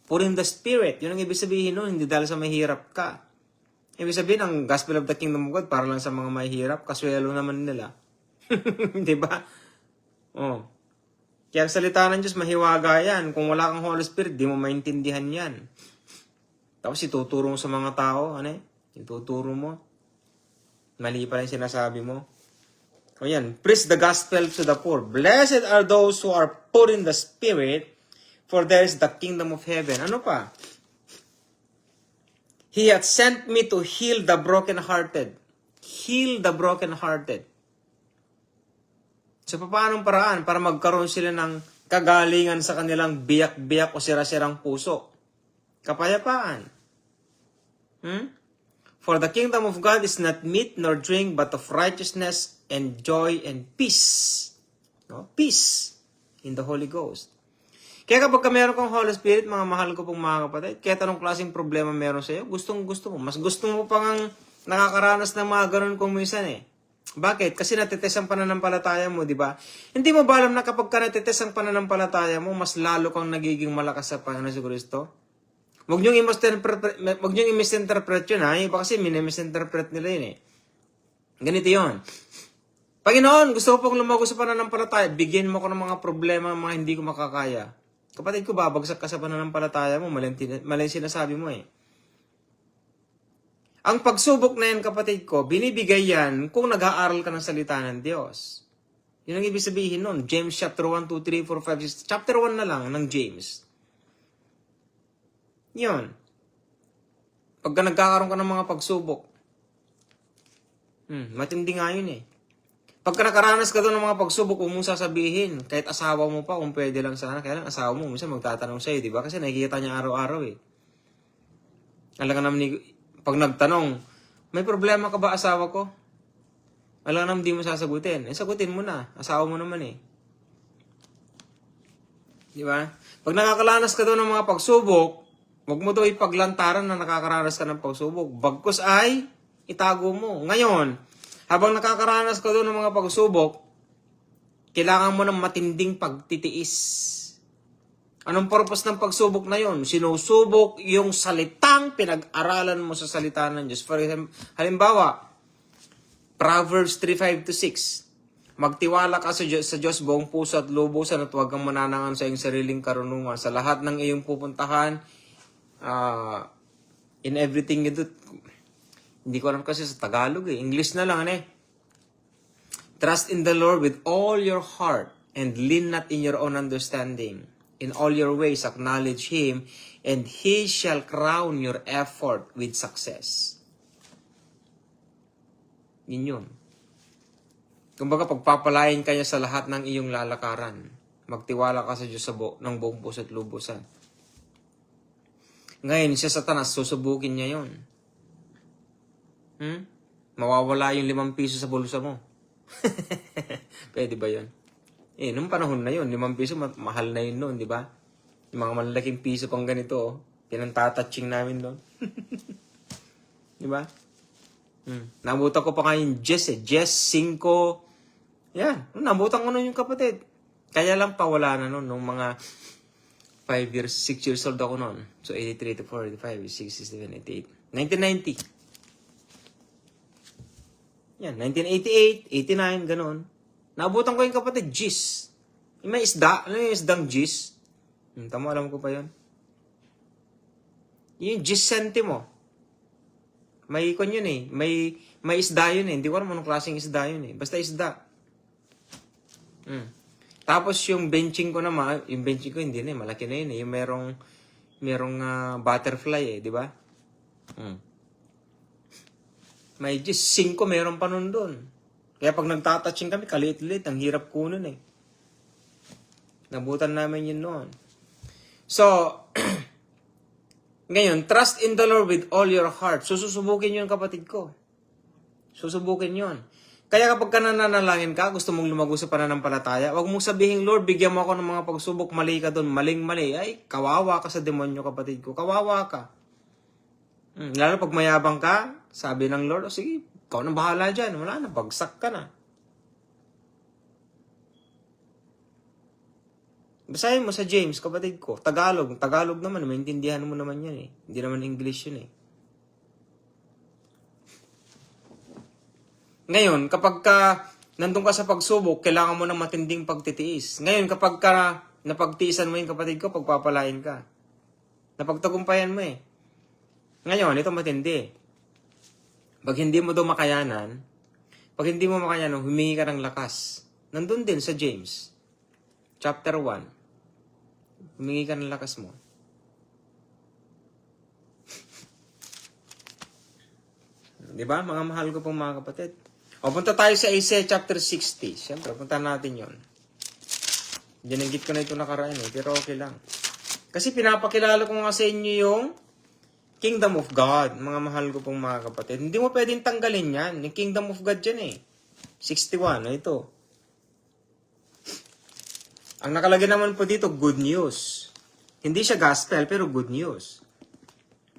Poor in the spirit. Yun ang ibig sabihin nun, hindi dahil sa mahirap ka. Ibig sabihin, ang gospel of the kingdom of God para lang sa mga mahirap, kaswelo naman nila. Diba? Oh. Kaya ang salita ng Diyos, mahiwaga yan. Kung wala kang Holy Spirit, di mo maintindihan yan. Tapos ituturo mo sa mga tao, ano eh? Ituturo mo. Mali pa rin sinasabi mo. O yan, preach the gospel to the poor. Blessed are those who are poor in the spirit, for there is the kingdom of heaven. Ano pa? He hath sent me to heal the brokenhearted. Heal the brokenhearted. So, paanong paraan? Para magkaroon sila ng kagalingan sa kanilang biyak-biyak o sira-sirang puso. Kapayapaan. For the kingdom of God is not meat nor drink, but of righteousness and joy and peace. No? Peace in the Holy Ghost. Kaya kapag meron kang Holy Spirit, mga mahal ko pong mga kapatid, kahit anong klaseng problema meron sa'yo, gustong-gusto mo. Mas gusto mo pang ang nakakaranas ng mga ganun kung minsan eh. Bakit? Kasi natites ang pananampalataya mo, di ba? Hindi mo ba alam na kapag ka natites ang pananampalataya mo, mas lalo kang nagiging malakas sa Panginoon si Kristo? Huwag niyong i-misinterpret yun, ha? Iba kasi minimisinterpret nila yun eh. Ganito yun. Panginoon, gusto ko pong lumago sa pananampalataya. Bigyan mo ko ng mga problema, mga hindi ko makakaya. Kapatid ko, babagsak ka sa pananampalataya mo. Maling sinasabi mo eh. Ang pagsubok na yan, kapatid ko, binibigay yan kung nag-aaral ka ng salita ng Diyos. Yun ang ibig sabihin nun. James chapter 1, 2, 3, 4, 5, 6. Chapter 1 na lang ng James. Yun. Pagka nagkakaroon ka ng mga pagsubok, matindi nga yun eh. Pagka nakaranas ka doon ng mga pagsubok, huwag mong sasabihin. Kahit asawa mo pa, kung pwede lang sana. Kaya lang asawa mo, minsan magtatanong sa'yo, di ba? Kasi nakikita niya araw-araw eh. Alam ka naman pag nagtanong, may problema ka ba asawa ko? Alam ka naman di mo sasagutin. Sagutin mo na. Asawa mo naman eh. Di ba? Pag nakakaranas ka doon ng mga pagsubok, huwag mo daw ipaglantaran na nakakaranas ka ng pagsubok. Bagkus ay itago mo. Ngayon, habang nakakaranas ka doon ng mga pagsubok, kailangan mo ng matinding pagtitiis. Anong purpose ng pagsubok na yon? Sinusubok yung salitang pinag-aralan mo sa salita ng Diyos. For example, halimbawa, Proverbs 3:5-6. Magtiwala ka sa Diyos buong puso at lubusan at huwag kang mananangan sa iyong sariling karunungan. Sa lahat ng iyong pupuntahan, in everything you do, hindi ko alam kasi sa Tagalog eh. English na lang eh. Trust in the Lord with all your heart and lean not in your own understanding. In all your ways acknowledge Him and He shall crown your effort with success. Yun. Kumbaga pagpapalain kanya sa lahat ng iyong lalakaran. Magtiwala ka sa Diyos ng buong puso at lubusan. Ngayon, si Satanas, susubukin niya yon. Mawawala yung 5 piso sa bulsa mo. Pwede ba yun? Nung panahon na yun, 5 piso, mahal na yun noon, di ba? Yung mga malalaking piso pang ganito, pinantatouching namin doon. Di ba? Nabutan ko pa nga yung Jess Jess 5. Yan. Nabutan ko nun yung kapatid. Kaya lang pawala na nun nung mga 6 years old ako noon. So, 83 to 45, 6, 67, 88. 1990. Yan, 1988, 89, ganon. Naabutan ko yung kapatid, Gis. May isda. Ano yung isdang Gis? Tama, alam ko pa yun. Yung Gis centimo. May ikon yun eh. May isda yun eh. Hindi ko alam anong klaseng isda yun eh. Basta isda. Tapos yung benching ko naman, yung benching ko hindi na eh. Malaki na yun eh. Yung merong butterfly eh. Di ba? May Gis 5 meron pa nun doon. Kaya pag nagtatouching kami, kaliit-liit. Ang hirap kunin eh. Nabutan namin yun noon. So, ngayon, trust in the Lord with all your heart. Susubukin yun, kapatid ko. Susubukin yun. Kaya kapag ka nananalangin ka, gusto mong lumago sa pananampalataya, wag mong sabihin, Lord, bigyan mo ako ng mga pagsubok, mali ka doon, maling-mali. Ay, kawawa ka sa demonyo, kapatid ko. Kawawa ka. Lalo pag mayabang ka, sabi ng Lord, sige, ikaw na bahala dyan. Wala na, bagsak ka na. Basahin mo sa James, kapatid ko. Tagalog naman, maintindihan mo naman yan eh. Hindi naman English yun eh. Ngayon, kapag ka nandun ka sa pagsubok, kailangan mo ng matinding pagtitiis. Ngayon, kapag ka napagtiisan mo yung kapatid ko, pagpapalain ka. Napagtagumpayan mo eh. Ngayon, ito matindi. Pag hindi mo daw makayanan, humingi ka ng lakas. Nandun din sa James, chapter 1. Humingi ka ng lakas mo. Diba, mga mahal ko pong mga kapatid? O, punta tayo sa Isaiah chapter 60. Siyempre, punta natin yon. Ginanggit ko na ito nakaraan eh, pero okay lang. Kasi pinapakilala ko nga sa inyo yung Kingdom of God, mga mahal ko pong mga kapatid. Hindi mo pwedeng tanggalin yan. Yung Kingdom of God yan eh. 61, ito. Ang nakalagay naman po dito, good news. Hindi siya gospel, pero good news.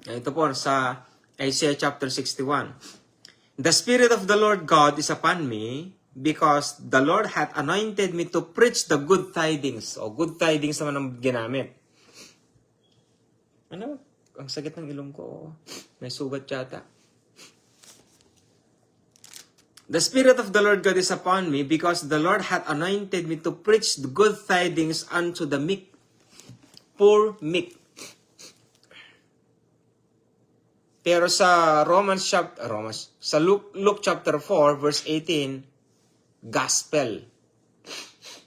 Ito po sa Isaiah chapter 61. The Spirit of the Lord God is upon me, because the Lord hath anointed me to preach the good tidings. O, good tidings naman ang ginamit. Ano? Ang sakit ng ilong ko. May sugat yata. The Spirit of the Lord God is upon me, because the Lord hath anointed me to preach the good tidings unto the meek. Poor meek. Pero sa Luke chapter 4, verse 18, gospel.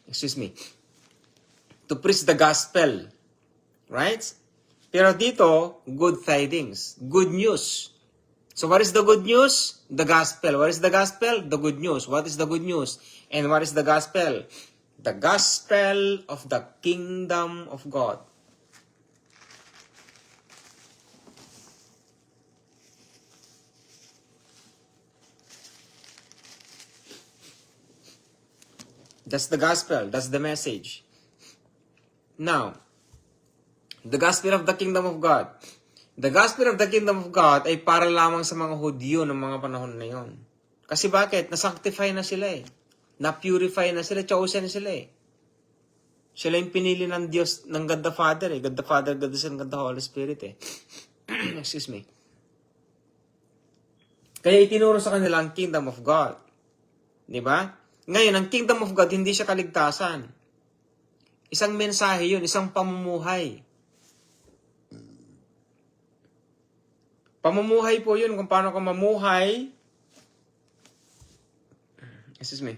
Excuse me. To preach the gospel. Right? Pero dito, good tidings. Good news. So what is the good news? The gospel. What is the gospel? The good news. What is the good news? And what is the gospel? The gospel of the kingdom of God. That's the gospel. That's the message. Now, the gospel of the kingdom of God. The gospel of the kingdom of God ay para lamang sa mga Hudyo ng mga panahon na yon. Kasi bakit? Na-sanctify na sila eh. Na-purify na sila. Chosen sila eh. Sila yung pinili ng Diyos, ng God the Father eh. God the Father, God the Son, God the Holy Spirit eh. Excuse me. Kaya itinuro sa kanila ang kingdom of God. Diba? Ngayon, ang kingdom of God, hindi siya kaligtasan. Isang mensahe yun, isang pamumuhay. Pamumuhay po yun, kung paano ka mamuhay. Excuse me.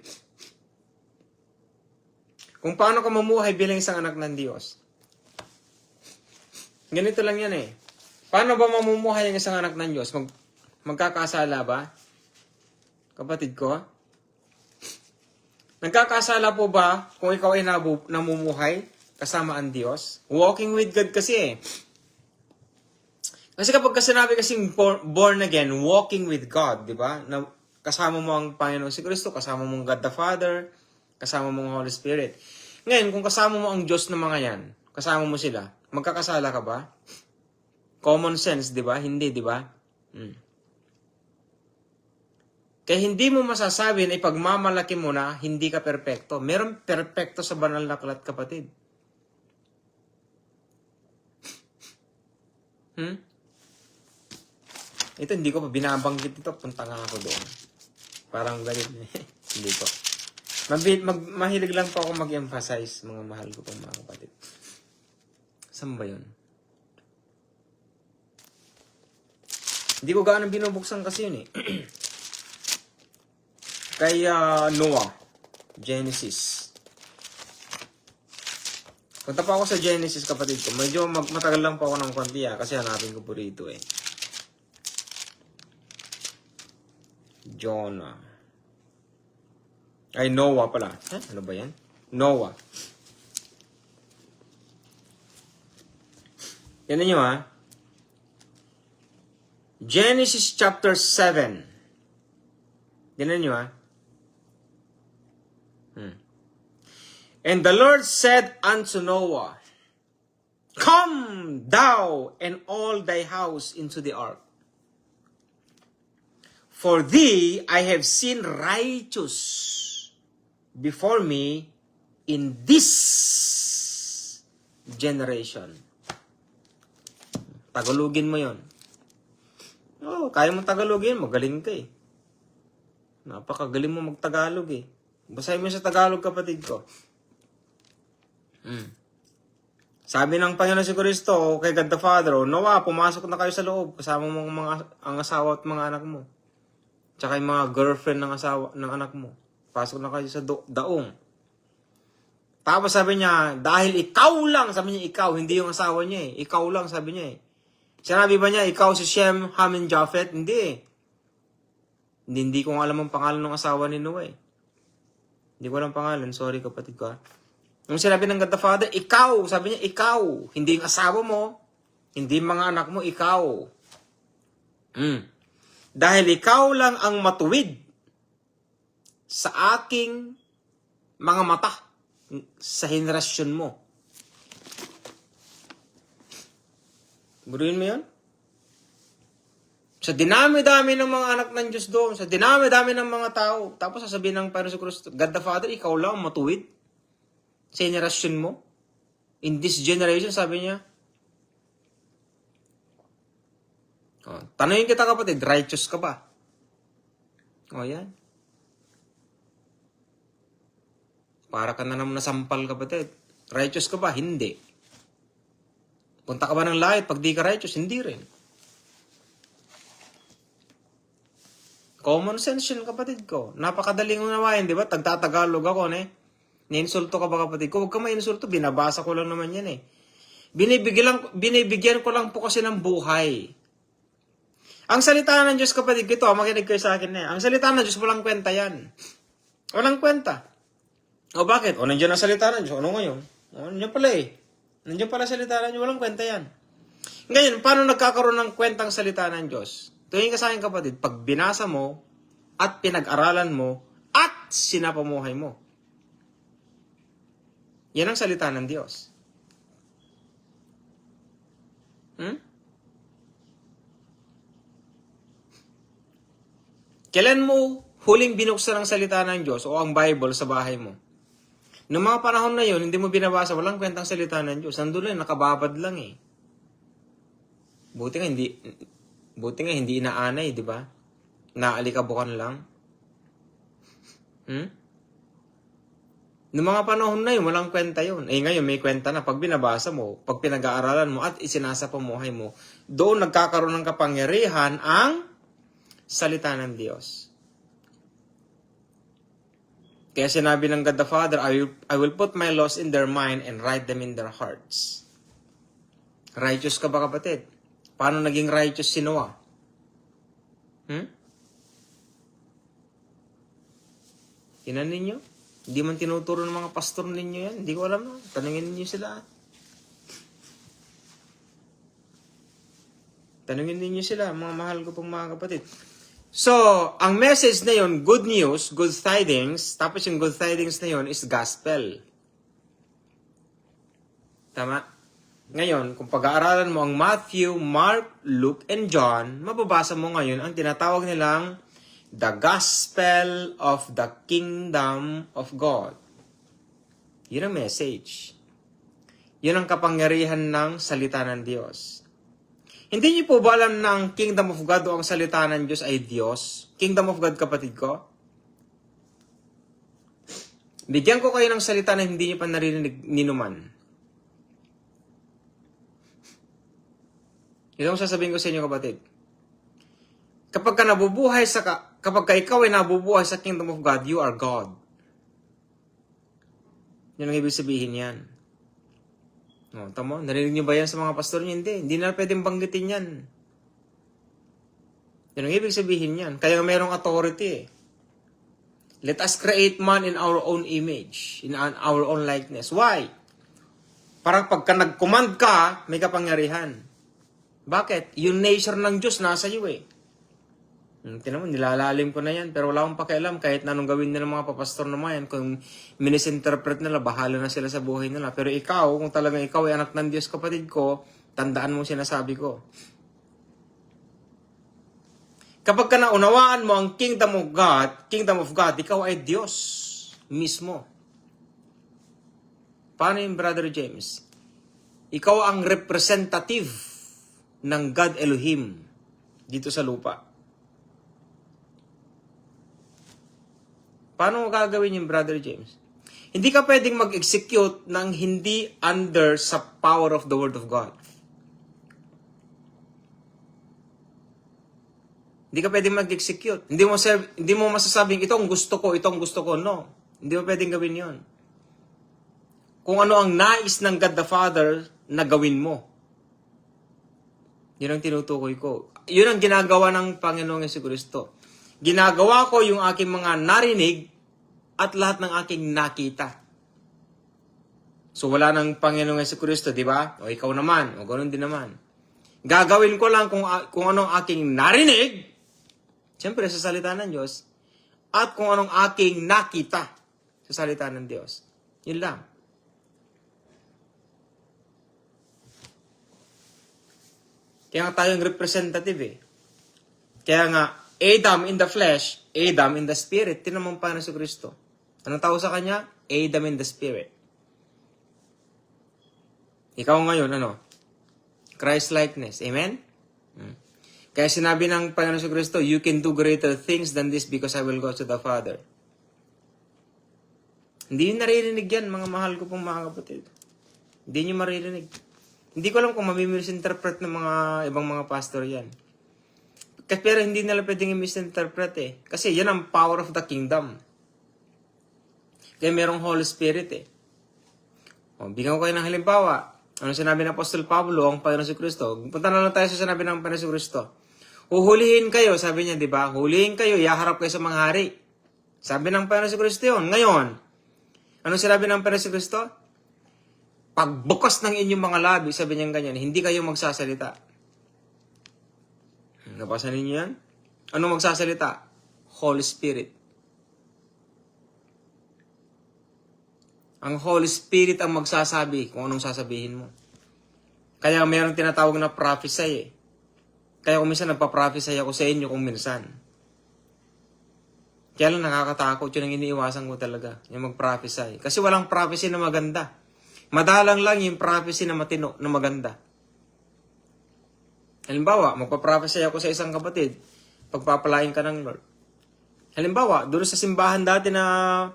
Kung paano ka mamuhay bilang isang anak ng Diyos. Ganito lang yan eh. Paano ba mamumuhay ang isang anak ng Diyos? Magkakasala ba? Kapatid ko? Nagkakasala po ba kung ikaw ay namumuhay kasama ang Diyos? Walking with God kasi eh. Kasi kapag sinabi kasing born again, walking with God, di ba? Na kasama mo ang Panginoon si Kristo, kasama mo ang God the Father, kasama mo ang Holy Spirit. Ngayon, kung kasama mo ang Diyos ng mga yan, kasama mo sila, magkakasala ka ba? Common sense, di ba? Hindi, di ba? Kaya hindi mo masasabi na ipagmamalaki mo na hindi ka perpekto. Meron perpekto sa banal na aklat, kapatid. Ito, hindi ko pa binabanggit ito. Punta nga ako doon. Parang ganun. Hindi ko. Mahilig lang po ako mag-emphasize, mga mahal ko pong mga kapatid. Saan ba yun? Hindi ko gaano binubuksan kasi yun eh. Kay Noah. Genesis. Punta pa ako sa Genesis, kapatid ko. Medyo matagal lang po ako ng konti kasi hanapin ko po rito eh. Jonah. Ay, Noah pala. Ano ba yan? Noah. Yan nyo Genesis chapter 7. Yan nyo And the Lord said unto Noah, Come thou and all thy house into the ark. For thee I have seen righteous before me in this generation. Tagalogin mo yon. Kaya mo Tagalogin, magaling ka eh. Napakagaling mo mag-Tagalog eh. Basahin mo sa Tagalog, kapatid ko. Sabi ng Panginoon si Kristo kay God the Father, Noah, pumasok na kayo sa loob kasama mo ang asawa at mga anak mo. Tsaka yung mga girlfriend ng anak mo. Pasok na kayo sa daong. Tapos sabi niya, dahil ikaw lang, sabi niya ikaw, hindi yung asawa niya eh. Ikaw lang, sabi niya eh. Sinabi ba niya, ikaw si Shem, Ham, and Japheth? Hindi eh. Hindi ko alam ang pangalan ng asawa ni Noah eh. Hindi ko alam pangalan, sorry kapatid ko Nung sinabi ng God the Father, ikaw, sabi niya, ikaw. Hindi yung asawa mo, hindi yung mga anak mo, ikaw. Dahil ikaw lang ang matuwid sa aking mga mata sa henerasyon mo. Buruin mo yun? Sa dinami-dami ng mga anak ng Diyos doon, sa dinami-dami ng mga tao, tapos sasabihin ng Panginoon si Kristo, God the Father, ikaw lang ang matuwid sa henerasyon mo. In this generation, sabi niya. Tanungin kita, kapatid, righteous ka ba? Yan. Para ka na naman nasampal, kapatid. Righteous ka ba? Hindi. Punta ka ba ng langit pag di ka righteous? Hindi rin. Common sense yun, kapatid ko. Napakadaling unawain, di ba? Tagtatagalog ako, Niinsulto ka ba, kapatid ko? Huwag ka mainsulto. Binabasa ko lang naman yan, Binibigyan ko lang po kasi ng buhay. Ang salita ng Diyos, kapatid, ito, makinig kayo sa akin Ang salita ng Diyos, walang kwenta yan. Walang kwenta. Bakit? Nandiyan ang salita ng Diyos. Ano ngayon? Nandiyan pala Nandiyan pala salita ng Diyos. Walang kwenta yan. Ngayon, paano nagkakaroon ng kwentang salita ng Diyos? Tingin ka sa akin, kapatid, pag binasa mo, at pinag-aralan mo, at sinapamuhay mo. Yan ang salita ng Diyos. Kailan mo huling binuksan ang salita ng Diyos o ang Bible sa bahay mo? Noong mga panahon na yun, hindi mo binabasa, walang kwentang salita ng Diyos. Nandun lang, nakababad lang eh. Buti nga hindi inaanay, di ba? Naalikabukan lang. Noong mga panahon na yun, walang kwenta yun. Ngayon may kwenta na. Pag binabasa mo, pag pinag-aaralan mo at isinasapamuhay mo, doon nagkakaroon ng kapangyarihan ang salita ng Diyos. Kaya sinabi ng God the Father, I will put my laws in their mind and write them in their hearts. Righteous ka ba, kapatid? Paano naging righteous si Noah? Tinan ninyo? Hindi man tinuturo ng mga pastor ninyo yan. Hindi ko alam na. Tanungin ninyo sila. Tanungin ninyo sila, mga mahal ko pong mga kapatid. So, ang message na yon, good news, good tidings, tapos yung good tidings na yon is gospel. Tama? Ngayon, kung pag-aaralan mo ang Matthew, Mark, Luke, and John, mababasa mo ngayon ang tinatawag nilang the gospel of the kingdom of God. Yun ang message. Yun ang kapangyarihan ng salita ng Diyos. Hindi niyo po ba alam na ang kingdom of God o ang salita ng Diyos ay Diyos? Kingdom of God, kapatid ko? Bigyan ko kayo ng salita na hindi niyo pa narinig ninuman. Ito ang sasabihin ko sa inyo, kapatid. Kapag ka ikaw ay nabubuhay sa kingdom of God, you are God. Yan ang ibig sabihin yan. Tama? Narinig niyo ba yan sa mga pastor niyo? Hindi na pwedeng banggitin yan. Yan ang ibig sabihin yan. Kaya mayroong authority. Let us create man in our own image, in our own likeness. Why? Parang pagka nag-command ka, may kapangyarihan. Bakit? Yung nature ng Diyos nasa iyo eh. Tinan mo, nilalalim ko na yan, pero wala akong pakialam kahit na anong gawin nila mga papastor naman yan. Kung minisinterpret nila, bahala na sila sa buhay nila. Pero ikaw, kung talagang ikaw ay anak ng Diyos, kapatid ko, tandaan mo sinasabi ko. Kapag ka naunawaan mo ang kingdom of God, ikaw ay Diyos mismo. Paano yung Brother James? Ikaw ang representative ng God Elohim dito sa lupa. Paano mo gagawin yung Brother James? Hindi ka pwedeng mag-execute ng hindi under sa power of the Word of God. Hindi ka pwedeng mag-execute. Hindi mo masasabing, itong gusto ko. No. Hindi mo pwedeng gawin yon. Kung ano ang nais ng God the Father na gawin mo. Yun ang tinutukoy ko. Yun ang ginagawa ng Panginoong Jesucristo. Ginagawa ko yung aking mga narinig at lahat ng aking nakita. So wala ng Panginoong Jesucristo, di ba? O ikaw naman, o ganoon din naman. Gagawin ko lang kung anong aking narinig, siyempre sa salita ng Diyos, at kung anong aking nakita sa salita ng Diyos. Yun lang. Kaya nga tayong representative eh. Kaya nga, Adam in the flesh, Adam in the spirit. Tinan mo pa na si Kristo. Anong tawag sa kanya? Adam in the spirit. Ikaw ngayon, Christ-likeness. Amen? Kaya sinabi ng Panginoon si Kristo, you can do greater things than this because I will go to the Father. Hindi nyo naririnig yan, mga mahal ko pong mga kapatid. Hindi nyo maririnig. Hindi ko alam kung mamimisinterpret ng mga ibang mga pastor yan. Pero hindi nila pwedeng i-misinterpret eh. Kasi yan ang power of the kingdom. Kaya merong Holy Spirit eh. Bigyan ko kayo ng halimbawa. Ano sinabi ng Apostol Pablo, ang Panginoon si Kristo? Punta na lang tayo sa sinabi ng Panginoon si Kristo. Huhulihin kayo, sabi niya, di ba? Hulihin kayo, ihaharap kayo sa mga hari. Sabi ng Panginoon si Kristo yun. Ngayon, ano sinabi ng Panginoon si Kristo? Pagbukas ng inyong mga labi, sabi niya ganyan, hindi kayo magsasalita. Nabasa ninyo yan? Ano magsasalita? Holy Spirit. Ang Holy Spirit ang magsasabi kung anong sasabihin mo. Kaya mayroong tinatawag na prophesy eh. Kaya kung minsan nagpa-prophesy ako sa inyo kung minsan. Kaya lang nakakatakot, yun ang iniiwasan ko talaga, yung mag-prophesy. Kasi walang prophecy na maganda. Madalang lang yung prophecy na matino, na maganda. Halimbawa, magpa-prophesy ako sa isang kapatid, pagpapalain ka ng Lord. Halimbawa, doon sa simbahan dati na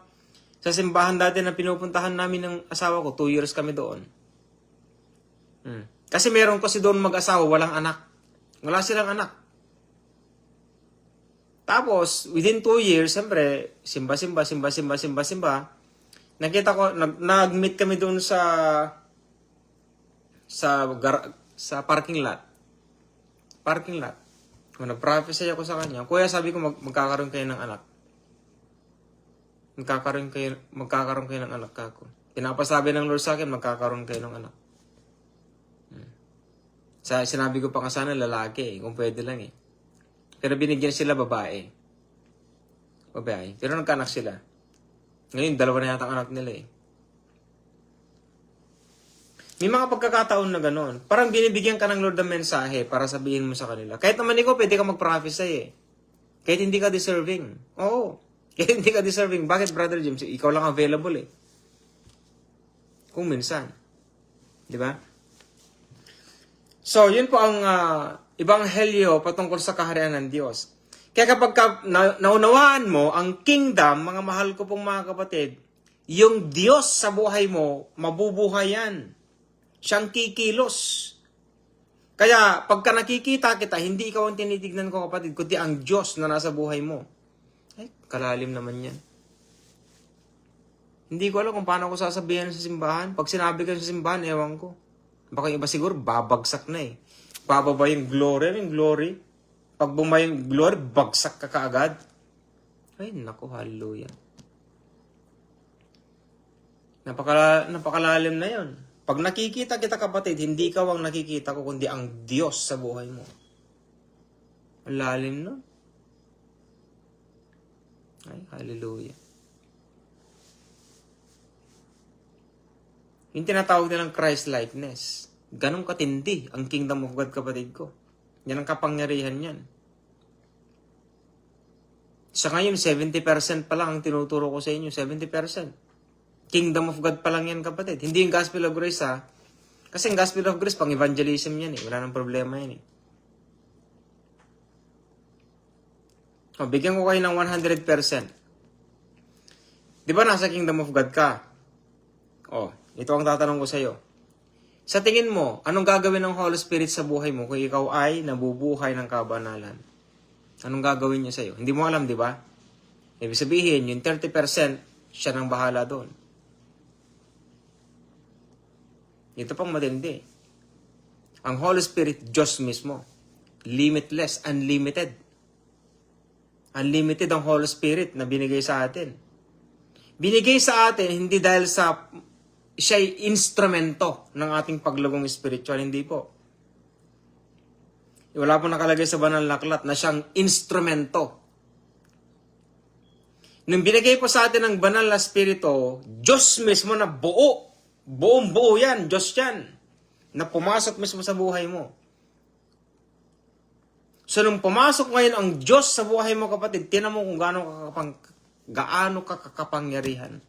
pinupuntahan namin ng asawa ko, 2 years kami doon. Kasi meron kasi doon mag-asawa, walang anak. Wala silang anak. Tapos, within 2 years, siyempre, simba. Nakita ko, nag-meet kami doon sa parking lot. Kung nag-prophesy ako sa kanya, kuya, sabi ko, magkakaroon kayo ng anak. Magkakaroon kayo ng anak kako. Pinapasabi ng Lord sa akin, magkakaroon kayo ng anak. Sinabi ko pa nga sana lalaki kung pwede lang eh. Pero binigyan sila babae. Pero nagkaanak sila. Ngayon, 2 na yata ang anak nila eh. May mga pagkakataon na gano'n. Parang binibigyan ka ng Lord ng mensahe para sabihin mo sa kanila. Kahit naman ikaw, pwede ka mag-prophesy eh. Kahit hindi ka deserving. Oo. Kahit hindi ka deserving. Bakit, Brother James? Ikaw lang available eh. Kung minsan. Di ba? So, yun po ang ebanghelyo patungkol sa kaharian ng Diyos. Kaya kapag naunawaan mo ang kingdom, mga mahal ko pong mga kapatid, yung Diyos sa buhay mo, mabubuhay yan. Siyang kikilos. Kaya, pagka nakikita kita, hindi ikaw ang tinitignan ko, kapatid, kundi ang Diyos na nasa buhay mo. Ay, kalalim naman yan. Hindi ko alam kung paano ko sasabihin sa simbahan. Pag sinabi ko sa simbahan, ewan ko. Baka yung iba siguro, babagsak na eh. Bababa yung glory. Pag bumaba yung glory, bagsak ka kaagad. Ay, naku, hallelujah. Napakalalim na yon. Pag nakikita kita, kapatid, hindi ikaw ang nakikita ko, kundi ang Diyos sa buhay mo. Ang lalim no? Ay, hallelujah. Yung tinatawag nilang Christ-likeness. Ganong katindi ang kingdom of God, kapatid ko. Yan ang kapangyarihan yan. Sa ngayon, 70% pa lang ang tinuturo ko sa inyo. 70%. Kingdom of God pa lang yan, kapatid. Hindi yung Gospel of Grace, ha? Kasi yung Gospel of Grace, pang evangelism yan, eh. Wala nang problema yan, eh. O, bigyan ko kayo ng 100%. Di ba nasa Kingdom of God ka? O, ito ang tatanong ko sa'yo. Sa tingin mo, anong gagawin ng Holy Spirit sa buhay mo kung ikaw ay nabubuhay ng kabanalan? Anong gagawin niya sa'yo? Hindi mo alam, di ba? Ibig sabihin, yung 30%, siya nang bahala doon. Ito pang matindi. Ang Holy Spirit, Diyos mismo. Limitless, unlimited. Unlimited ang Holy Spirit na binigay sa atin. Binigay sa atin, hindi dahil sa siya'y instrumento ng ating paglagong spiritual, hindi po. Wala po nakalagay sa banal na aklat na siyang instrumento. Nung binigay po sa atin ang banal na spirito, Diyos mismo na buo. Buong buo yan, Diyos yan. Na pumasok mismo sa buhay mo. So nung pumasok ngayon ang Diyos sa buhay mo, kapatid, tinan mo kung gaano ka kakapangyarihan.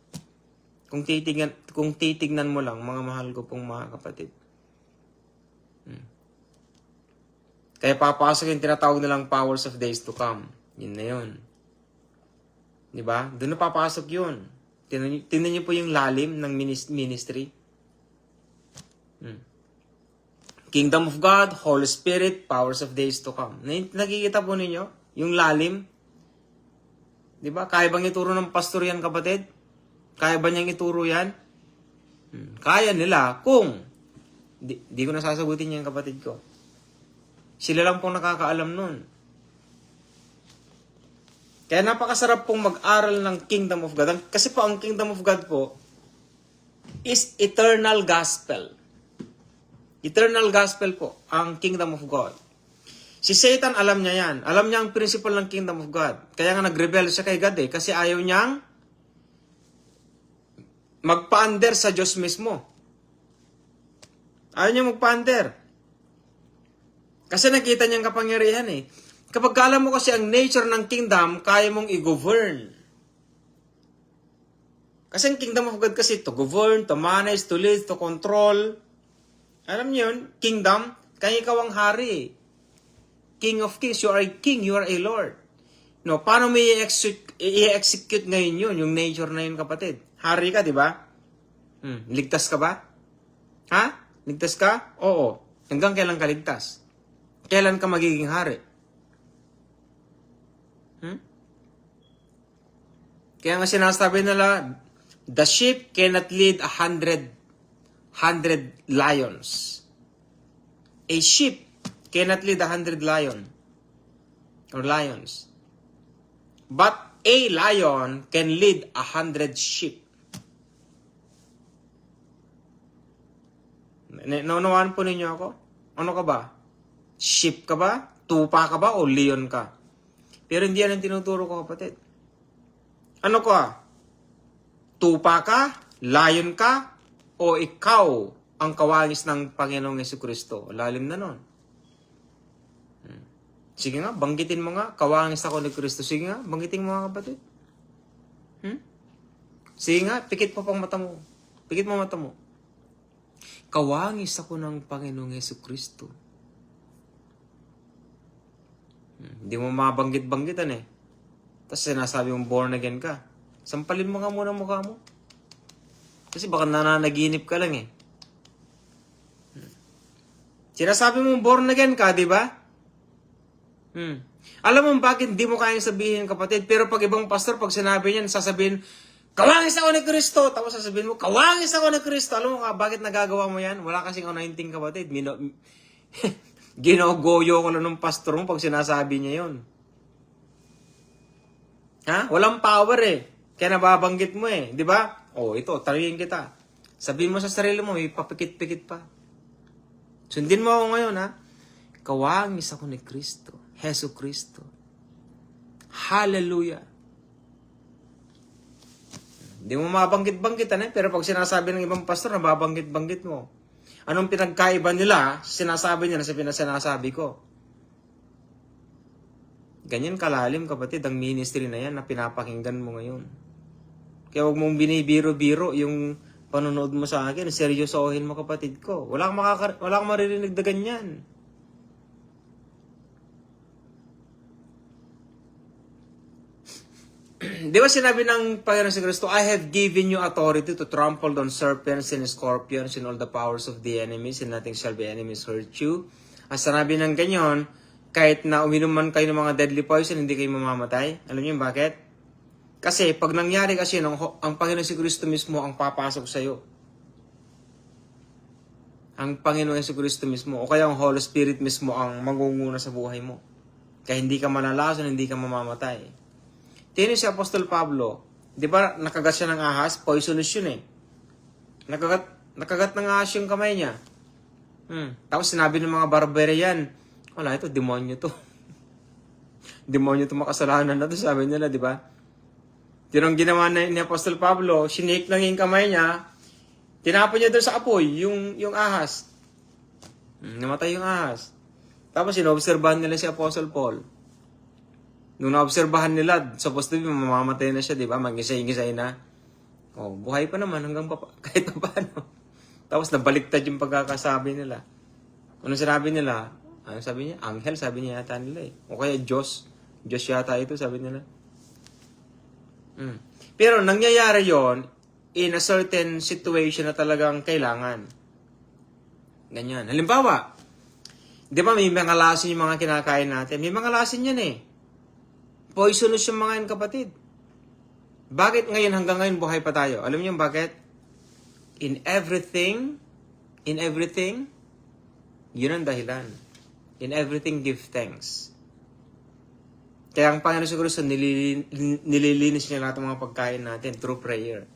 Kung titignan mo lang, mga mahal ko pong mga kapatid. Kaya papasok yung tinatawag nilang powers of days to come. Yun na yun. Diba? Doon na papasok yun. Tingnan niyo po yung lalim ng ministry. Kingdom of God, Holy Spirit, powers of days to come. Nakikita po ninyo? Yung lalim. Diba? Kaya bang ituro ng pastor yan, kapatid? Kaya ba niyang ituro yan? Kaya nila kung di ko nasasagutin yan, kapatid ko. Sila lang pong nakakaalam nun. Kaya napakasarap pong mag-aral ng Kingdom of God. Kasi po ang Kingdom of God po is eternal gospel. Eternal gospel po ang Kingdom of God. Si Satan alam niya yan. Alam niya ang principle ng Kingdom of God. Kaya nga nag-rebel siya kay God eh. Kasi ayaw niyang magpa-under sa Diyos mismo. Ayaw niya magpa-under. Kasi nakita niyang kapangyarihan eh. Kapag alam mo kasi ang nature ng kingdom, kaya mong i-govern. Kasi ang kingdom of God kasi to govern, to manage, to lead, to control. Alam niyo yun? Kingdom, kaya ikaw ang hari. King of kings, you are a king, you are a lord. No, paano mo i-execute ngayon yun, yung nature na yun, kapatid? Hari ka, di ba? Ligtas ka ba? Ha? Ligtas ka? Oo. Hanggang kailan ka ligtas? Kailan ka magiging hari? Kaya nga sinasabi nila, the sheep cannot lead 100 lions. A sheep cannot lead 100 lions. But a lion can lead 100 sheep. Naunawaan po ninyo ako? Ano ka ba? Sheep ka ba? Tupa ka ba? O leon ka? Pero hindi yan ang tinuturo ko, kapatid. Ano ka? Tupa ka? Lion ka? O ikaw ang kawangis ng Panginoong Jesucristo? Lalim na nun. Sige nga, banggitin mo nga. Kawangis ako ni Kristo. Sige nga, banggitin mo nga, kapatid. Sige nga, pikit mo pang mata mo. Pikit mo mata mo. Kawangis ako ng Panginoong Jesucristo. Hindi mo mabanggit-banggitan eh. Tapos sinasabi mong born again ka. Sampalin mo nga muna mukha mo. Kasi baka nananaginip ka lang eh. Sinasabi mong born again ka, di ba? Alam mo bakit hindi mo kayang sabihin, kapatid? Pero pag ibang pastor, pag sinabi niyan, sasabihin, kawangis ako ni Kristo. Tapos sasabihin mo, kawangis ako ni Kristo. Alam mo bakit nagagawa mo yan? Wala kasing anointing, kapatid. Ginogoyo ko lang ng pastor mo pag sinasabi niya yun. Ha? Walang power eh. Kaya nababanggit mo eh. Di ba? Oh, ito, tarihin kita. Sabihin mo sa sarili mo, papikit-pikit pa. Sundin mo ako ngayon, ha? Kawangis ako ni Kristo. Jesu Kristo. Hallelujah. Hindi mo mabanggit-banggitan eh. Pero pag sinasabi ng ibang pastor, nababanggit-banggit mo. Anong pinagkaiba nila? Sinasabi nila sa pinasinasabi ko. Ganyan kalalim, kapatid, ang ministry na yan na pinapakinggan mo ngayon. Kaya huwag mong binibiro-biro yung panonood mo sa akin. Seryosohin mo, kapatid ko. Wala kang maririnig na ganyan. Di ba sinabi ng Panginoon si Kristo, I have given you authority to trample on serpents and scorpions and all the powers of the enemies, and nothing shall be enemies hurt you. At sinabi ng ganyan, kahit na uminom man kayo ng mga deadly poison, hindi kayo mamamatay. Alam niyo bakit? Kasi pag nangyari kasi ang Panginoon si Kristo mismo ang papasok sa iyo. Ang Panginoon si Kristo mismo o kaya ang Holy Spirit mismo ang mangunguna sa buhay mo. Kaya hindi ka malalason, hindi ka mamamatay. Tingnan si Apostol Pablo, di ba nakagat siya ng ahas? Poisonous yun eh. Nakagat ng ahas yung kamay niya. Tapos sinabi ng mga barbarian, wala ito, demonyo to. Demonyo to, makasalanan na to, sabi nila, di ba? Yun ang ginawa ni Apostol Pablo, sinake lang yung kamay niya, tinapon niya doon sa apoy, yung ahas. Namatay yung ahas. Tapos sinobserbahan nila si Apostol Paul. Nung naobserbahan nila, supposed to be, mamamatay na siya, di ba? Mag-isay-isay na. Oh, buhay pa naman hanggang kahit pa paano. Tapos nabaliktad yung pagkakasabi nila. Ano sinabi nila? Ano sabi niya? Anghel, sabi niya yata nila eh. O kaya Diyos. Diyos yata ito, sabi nila. Pero nangyayari yon in a certain situation na talagang kailangan. Ganyan. Halimbawa, di ba may mga lasin yung mga kinakain natin? May mga lasin yan eh. Poisonous yung mga yan, kapatid. Bakit ngayon, hanggang ngayon, buhay pa tayo? Alam niyo bakit? In everything, yun ang dahilan. In everything, give thanks. Kaya ang Panginoon siguro nililinis niya lahat ng mga pagkain natin through prayer.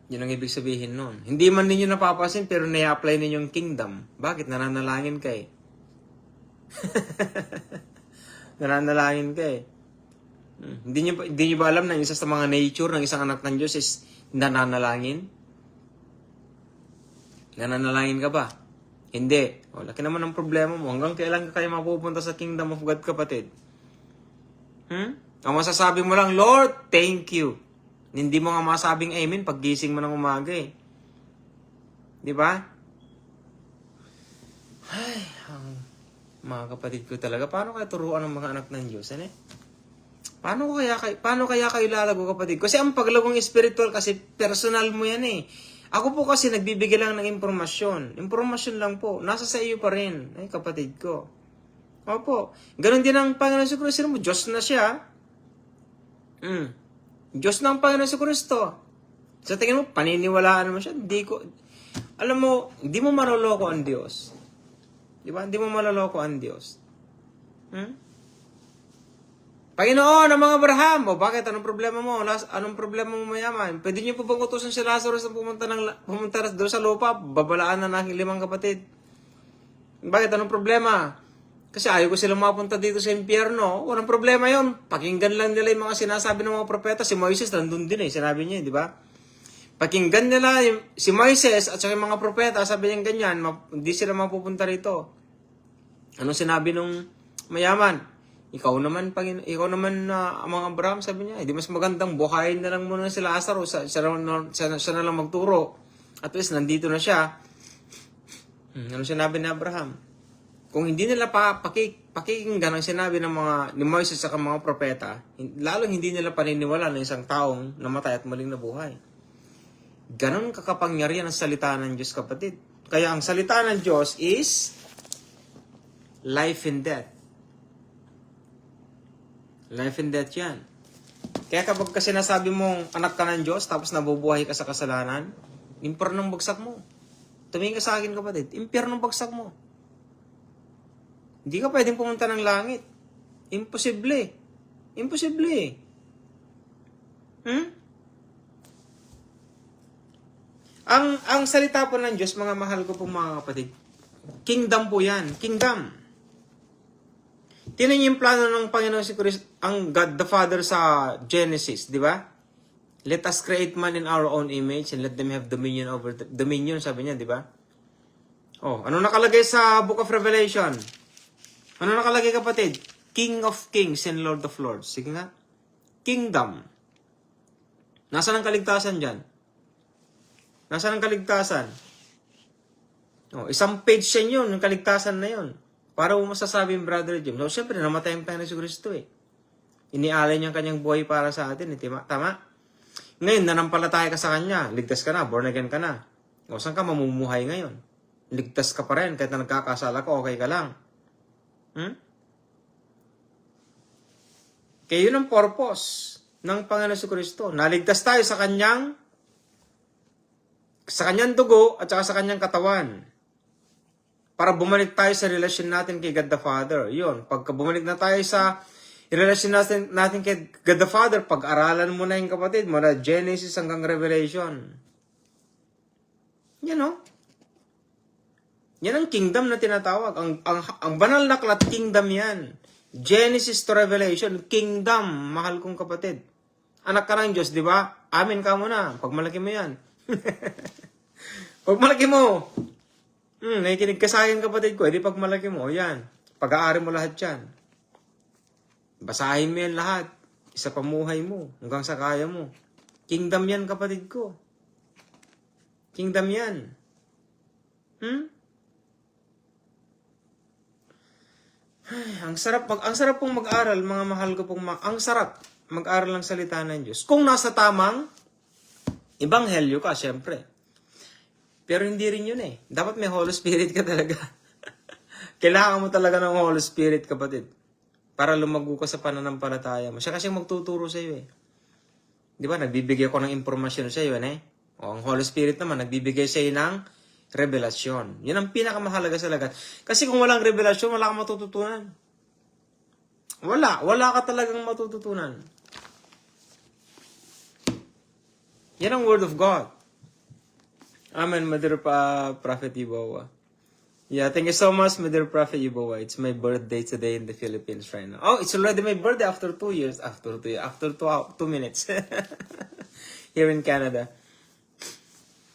Yun ang ibig sabihin nun. Hindi man ninyo napapasin, pero na-apply ninyo yung kingdom. Bakit? Nananalangin ka eh. Nananalangin ka eh. Hindi nyo ba alam na isa sa mga nature ng isang anak ng Diyos is nananalangin? Nananalangin ka ba? Hindi. O, laki naman ang problema mo. Hanggang kailan ka kayo mapupunta sa kingdom of God, kapatid? Ang masasabi mo lang, Lord, thank you. Hindi mo nga masabing amen pag gising mo ng umaga eh. Di ba? Ay, mga kapatid ko talaga, paano kaya turuan ng mga anak ng Diyos? Ano eh? Paano kaya kayo lalago, kapatid? Kasi ang paglagong spiritual kasi personal mo yan eh. Ako po kasi nagbibigay lang ng impormasyon. Impormasyon lang po. Nasa sa iyo pa rin. Ay, kapatid ko. Opo. Ganon din ang Panginoon sa Kristo mo. Diyos na siya. Diyos na ang Panginoon sa Kristo. Sa tingin mo, paniniwalaan naman siya. Alam mo, hindi mo maroloko ang Diyos. Di ba? Hindi mo maloloko ang Diyos. Panginoon ng mga Abraham, o bakit? Anong problema mo? Anong problema mo mayaman? Pwede niyo po bang utusan si Lazarus na pumunta doon sa lupa? Babalaan na ng aking 5 kapatid. Bakit? Anong problema? Kasi ayaw ko silang mapunta dito sa impyerno. Walang problema yon. Pakinggan lang nila yung mga sinasabi ng mga propeta. Si Moises nandun din eh. Sinabi niya, di ba? Pakinggan nila si Moises at saka yung mga propeta. Sabi niya ganyan, hindi sila mapupunta rito. Anong sinabi nung mayaman? Ikaw naman, Amang Abraham, sabi niya, hindi mas magandang buhayin na lang muna si Lazarus. Siya na lang magturo. At least, nandito na siya. Ano sinabi ni Abraham? Kung hindi nila pakikinggan ang sinabi ni Moises at mga propeta, lalong hindi nila paniniwala ng isang taong namatay at muling nabuhay. Ganon kakapangyarihan ang salita ng Diyos, kapatid. Kaya ang salita ng Diyos is life and death. Life and death yan. Kaya kapag kasi nasabi mong anak ka ng Diyos, tapos nabubuhay ka sa kasalanan, impyernong bagsak mo. Tumingin ka sa akin, kapatid. Impyernong bagsak mo. Hindi ka pwedeng pumunta ng langit. Imposible. Imposible. Ang salita po ng Diyos, mga mahal ko pong mga kapatid, kingdom po yan. Kingdom. Tingnan niyo yung plano ng Panginoon si Kristo, ang God the Father sa Genesis, di ba? Let us create man in our own image and let them have dominion over dominion, sabi niya, di ba? Oh, ano nakalagay sa Book of Revelation? Ano nakalagay, kapatid? King of Kings and Lord of Lords. Sige nga. Kingdom. Nasaan ang kaligtasan dyan? Nasaan ang kaligtasan? Oh, isang page siya yun, yung kaligtasan na yun. Para mo masasabi yung Brother Jim. So, siyempre, namatay ang Panginoon si Kristo eh. Inialay niya ang kanyang buhay para sa atin. Eh. Tama? Ngayon, nanampalataya ka sa kanya. Ligtas ka na, born again ka na. O, saan ka mamumuhay ngayon? Ligtas ka pa rin. Kahit na nagkakasala ka, okay ka lang. Kaya yun ang purpose ng Panginoon si Kristo. Naligtas tayo sa kanyang dugo at saka sa kanyang katawan. Para bumalik tayo sa relasyon natin kay God the Father. Yun, pagka bumalik na tayo sa relasyon natin kay God the Father, pag-aralan mo na yung kapatid, mula Genesis hanggang Revelation. Yan o. Yan ang kingdom na tinatawag. Ang banal na aklat, kingdom yan. Genesis to Revelation, kingdom, mahal kong kapatid. Anak ka ng Diyos, di ba? Amin ka muna. Pag malaki mo yan. Pag malaki mo, nakikinig ka sa akin, kapatid ko, edi pag malaki mo, yan. Pag-aari mo lahat yan. Basahin mo yan lahat. Isa pamuhay mo, hanggang sa kaya mo. Kingdom yan, kapatid ko. Kingdom yan. Ay, ang sarap pong mag-aral, mga mahal ko pong ang sarap mag-aral ng salita ng Diyos. Kung nasa tamang ebanghelyo ka, syempre. Pero hindi rin yun eh. Dapat may Holy Spirit ka talaga. Kailangan mo talaga ng Holy Spirit, kapatid. Para lumago ka sa pananampalataya mo. Siya kasi magtuturo sa iyo eh. Di ba? Nagbibigay ko ng impormasyon sa iyo eh. O, ang Holy Spirit naman, nagbibigay sa iyo ng revelasyon. Yan ang pinakamahalaga sa lahat. Kasi kung walang revelasyon, wala kang matututunan. Wala ka talagang matututunan. Yan ang Word of God. Amen, Mother Prophet Ibowa. Yeah, thank you so much, Mother Prophet Ibowa. It's my birthday today in the Philippines right now. Oh, it's already my birthday after 2 years. After 2 minutes. Here in Canada.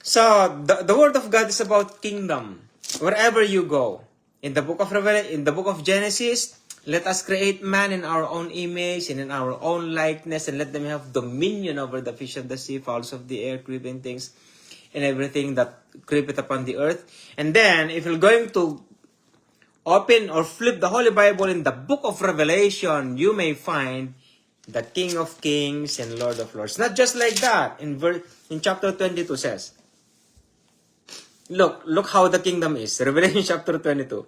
So, the Word of God is about kingdom. Wherever you go. In the book of Revelation, in the book of Genesis, let us create man in our own image and in our own likeness and let them have dominion over the fish of the sea, fowls of the air, creeping things, and everything that creepeth upon the earth. And then, if you're going to open or flip the Holy Bible in the book of Revelation, you may find the King of Kings and Lord of Lords. Not just like that. In chapter 22 says, look how the kingdom is. Revelation chapter 22.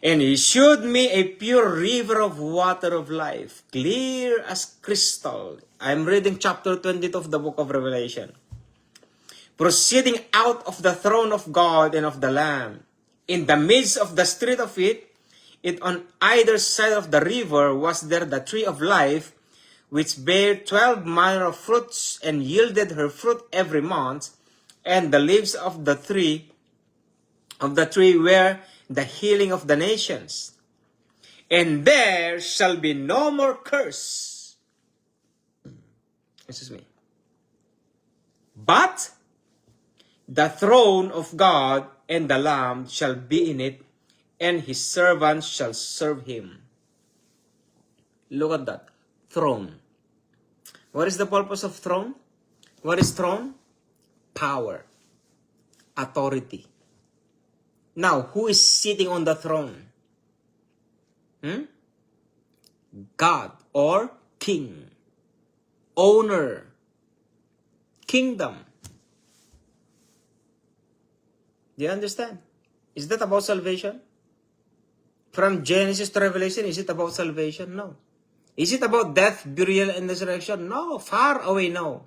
And he showed me a pure river of water of life, clear as crystal. I'm reading chapter 22 of the book of Revelation. Proceeding out of the throne of God and of the Lamb. In the midst of the street of it, it on either side of the river was there the tree of life, which bare 12 manner of fruits, and yielded her fruit every month, and the leaves of the tree were the healing of the nations. And there shall be no more curse. Excuse me. But the throne of God and the Lamb shall be in it, and his servants shall serve him. Look at that. Throne. What is the purpose of throne? What is throne? Power. Authority. Now, who is sitting on the throne? God or king. Owner. Kingdom. Do you understand? Is that about salvation? From Genesis to Revelation, is it about salvation? No. Is it about death, burial, and resurrection? No. Far away, no.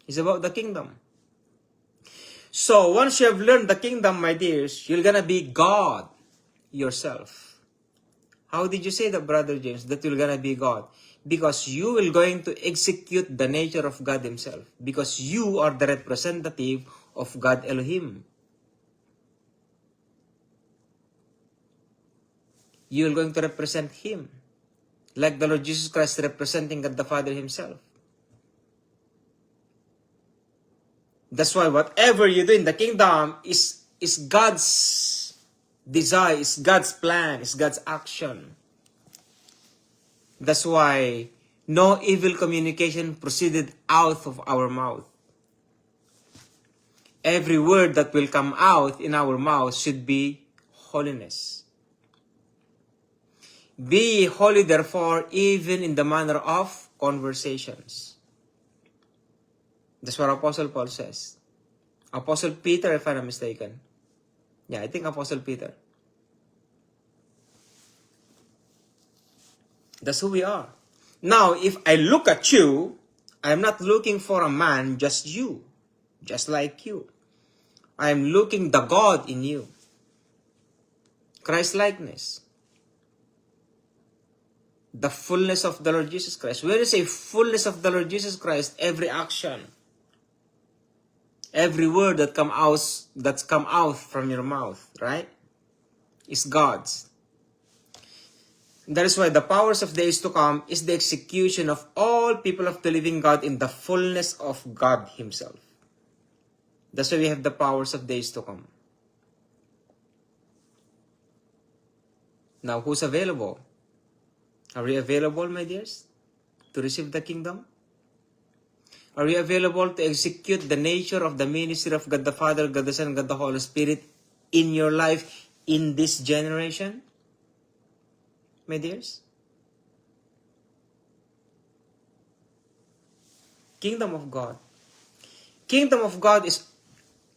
It's about the kingdom. So, once you have learned the kingdom, my dears, you're gonna be God yourself. How did you say that, Brother James, that you're gonna be God? Because you will going to execute the nature of God himself. Because you are the representative of God Elohim. You are going to represent him. Like the Lord Jesus Christ representing God the Father himself. That's why whatever you do in the kingdom is God's desire, is God's plan, is God's action. That's why no evil communication proceeded out of our mouth. Every word that will come out in our mouth should be holiness. Be holy, therefore, even in the manner of conversations. That's what Apostle Paul says. Apostle Peter, if I'm not mistaken. Yeah, I think Apostle Peter. That's who we are. Now, if I look at you, I'm not looking for a man, just you. Just like you. I'm looking the God in you. Christ-likeness. The fullness of the Lord Jesus Christ. When you say fullness of the Lord Jesus Christ, every action, every word that's come out from your mouth, right, is God's. That is why the powers of days to come is the execution of all people of the living God in the fullness of God himself. That's why we have the powers of days to come. Now, who's available? Are we available, my dears, to receive the kingdom? Are we available to execute the nature of the ministry of God the Father, God the Son, God the Holy Spirit in your life in this generation? My dears? Kingdom of God. Kingdom of God is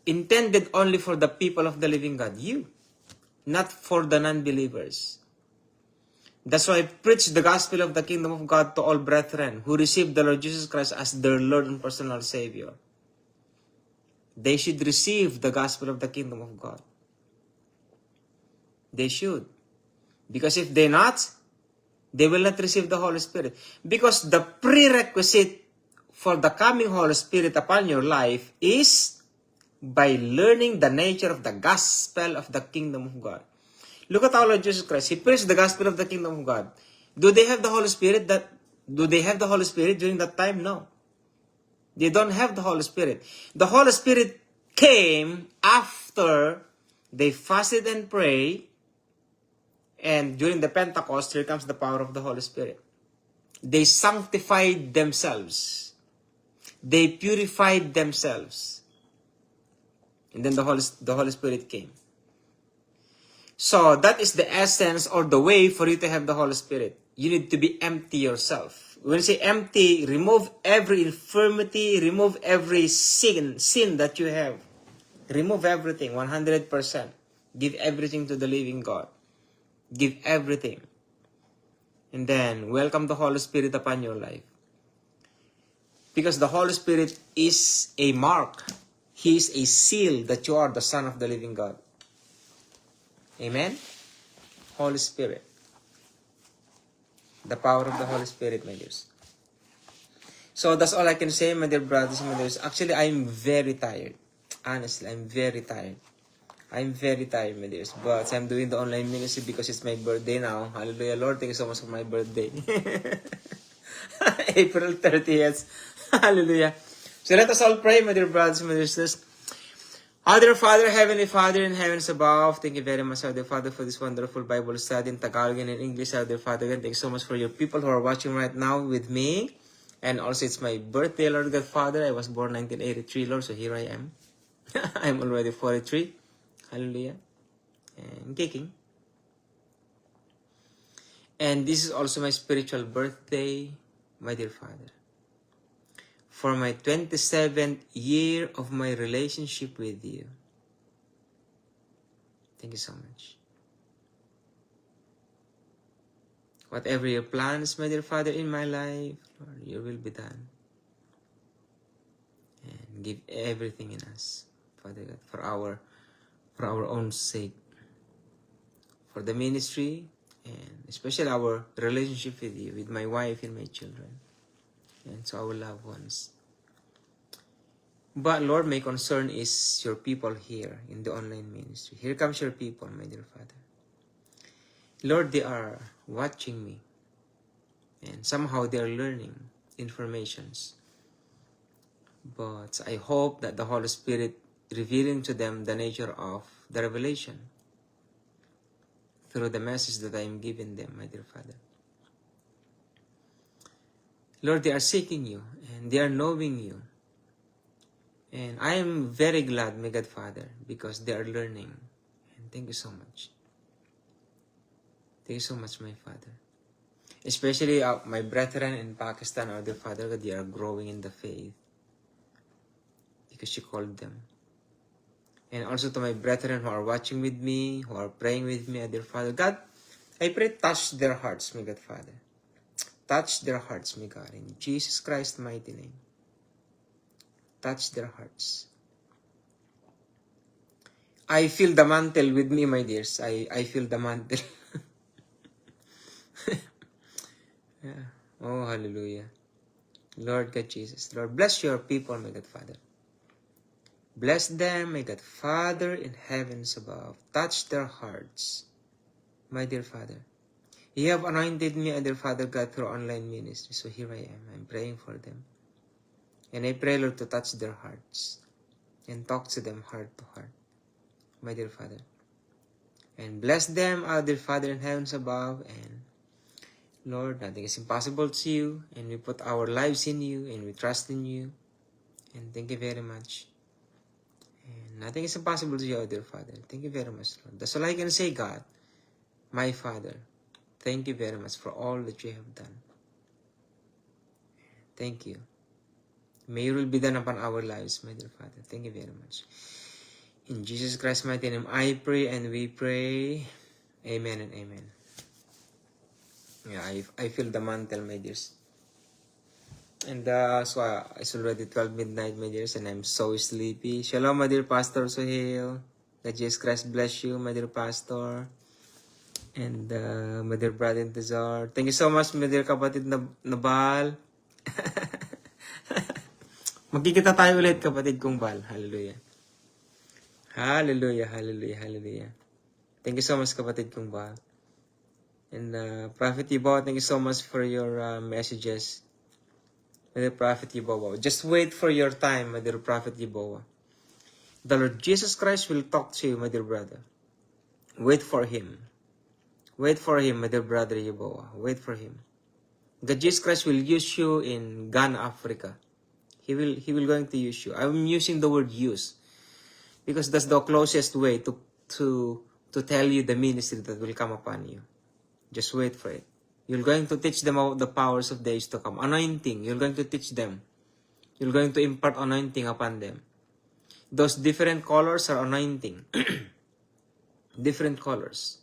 intended only for the people of the living God. You. Not for the non-believers. That's why I preach the gospel of the kingdom of God to all brethren who receive the Lord Jesus Christ as their Lord and personal Savior. They should receive the gospel of the kingdom of God. They should. Because if they not, they will not receive the Holy Spirit. Because the prerequisite for the coming Holy Spirit upon your life is by learning the nature of the gospel of the kingdom of God. Look at our Lord Jesus Christ. He preached the gospel of the kingdom of God. Do they have the Holy Spirit? Do they have the Holy Spirit during that time? No. They don't have the Holy Spirit. The Holy Spirit came after they fasted and prayed. And during the Pentecost, here comes the power of the Holy Spirit. They sanctified themselves. They purified themselves. And then the Holy Spirit came. So that is the essence or the way for you to have the Holy Spirit. You need to be empty yourself. When you say empty, remove every infirmity, remove every sin that you have. Remove everything, 100%. Give everything to the living God. Give everything. And then welcome the Holy Spirit upon your life. Because the Holy Spirit is a mark. He is a seal that you are the Son of the living God. Amen? Holy Spirit. The power of the Holy Spirit, my dears. So that's all I can say, my dear brothers and my dears. Actually, I'm very tired. Honestly, I'm very tired. I'm very tired, my dears. But I'm doing the online ministry because it's my birthday now. Hallelujah, Lord. Thank you so much for my birthday. April 30th. Hallelujah. So let us all pray, my dear brothers and my sisters. Our dear Father, Heavenly Father in heavens above, thank you very much, our dear Father, for this wonderful Bible study in Tagalog and in English, our dear Father. Thank you so much for your people who are watching right now with me. And also, it's my birthday, Lord God Father. I was born 1983, Lord, so here I am. I'm already 43. Hallelujah. And kicking. And this is also my spiritual birthday, my dear Father. For my 27th year of my relationship with you. Thank you so much. Whatever your plans, my dear Father, in my life, Lord, your will be done. And give everything in us, Father God, for our own sake. For the ministry, and especially our relationship with you, with my wife and my children, and to our loved ones. But Lord, my concern is your people here in the online ministry. Here comes your people, my dear Father. Lord, they are watching me, and somehow they are learning informations. But I hope that the Holy Spirit revealing to them the nature of the revelation through the message that I am giving them, my dear Father. Lord, they are seeking you, and they are knowing you. And I am very glad, my God Father, because they are learning. And thank you so much. Thank you so much, my Father. Especially my brethren in Pakistan, our dear Father, they are growing in the faith. Because you called them. And also to my brethren who are watching with me, who are praying with me, our dear Father. God, I pray touch their hearts, my God Father. Touch their hearts, my God, in Jesus Christ's mighty name. Touch their hearts. I feel the mantle with me, my dears. I feel the mantle. Yeah. Oh, hallelujah. Lord God Jesus. Lord, bless your people, my God Father. Bless them, my God Father in heavens above. Touch their hearts, my dear Father. You have anointed me, dear Father God, through online ministry. So here I am. I'm praying for them. And I pray, Lord, to touch their hearts and talk to them heart to heart, my dear Father. And bless them, our dear Father in heavens above. And Lord, nothing is impossible to you. And we put our lives in you and we trust in you. And thank you very much. And nothing is impossible to you, our dear Father. Thank you very much, Lord. That's all I can say, God, my Father. Thank you very much for all that you have done. Thank you. May your will be done upon our lives, my dear Father. Thank you very much. In Jesus Christ's mighty name, I pray and we pray. Amen and amen. Yeah, I feel the mantle, my dears. And so it's already 12 midnight, my dears, and I'm so sleepy. Shalom, my dear Pastor Sohail. That Jesus Christ bless you, my dear Pastor. And my dear brother Intezar. Thank you so much, my dear kapatid na Bal. Magkikita tayo ulit, kapatid kong Bal. Hallelujah. Hallelujah, hallelujah, hallelujah. Thank you so much, kapatid kong Bal. And Prophet Ibo, thank you so much for your messages. My dear Prophet Ibo. Just wait for your time, my dear Prophet Ibo. The Lord Jesus Christ will talk to you, my dear brother. Wait for Him. Wait for Him, my dear brother Ibo. Wait for Him. God Jesus Christ will use you in Ghana, Africa. He will going to use you. I'm using the word use because that's the closest way to tell you the ministry that will come upon you. Just wait for it. You're going to teach them about the powers of days to come. Anointing. You're going to teach them. You're going to impart anointing upon them. Those different colors are anointing. Different colors.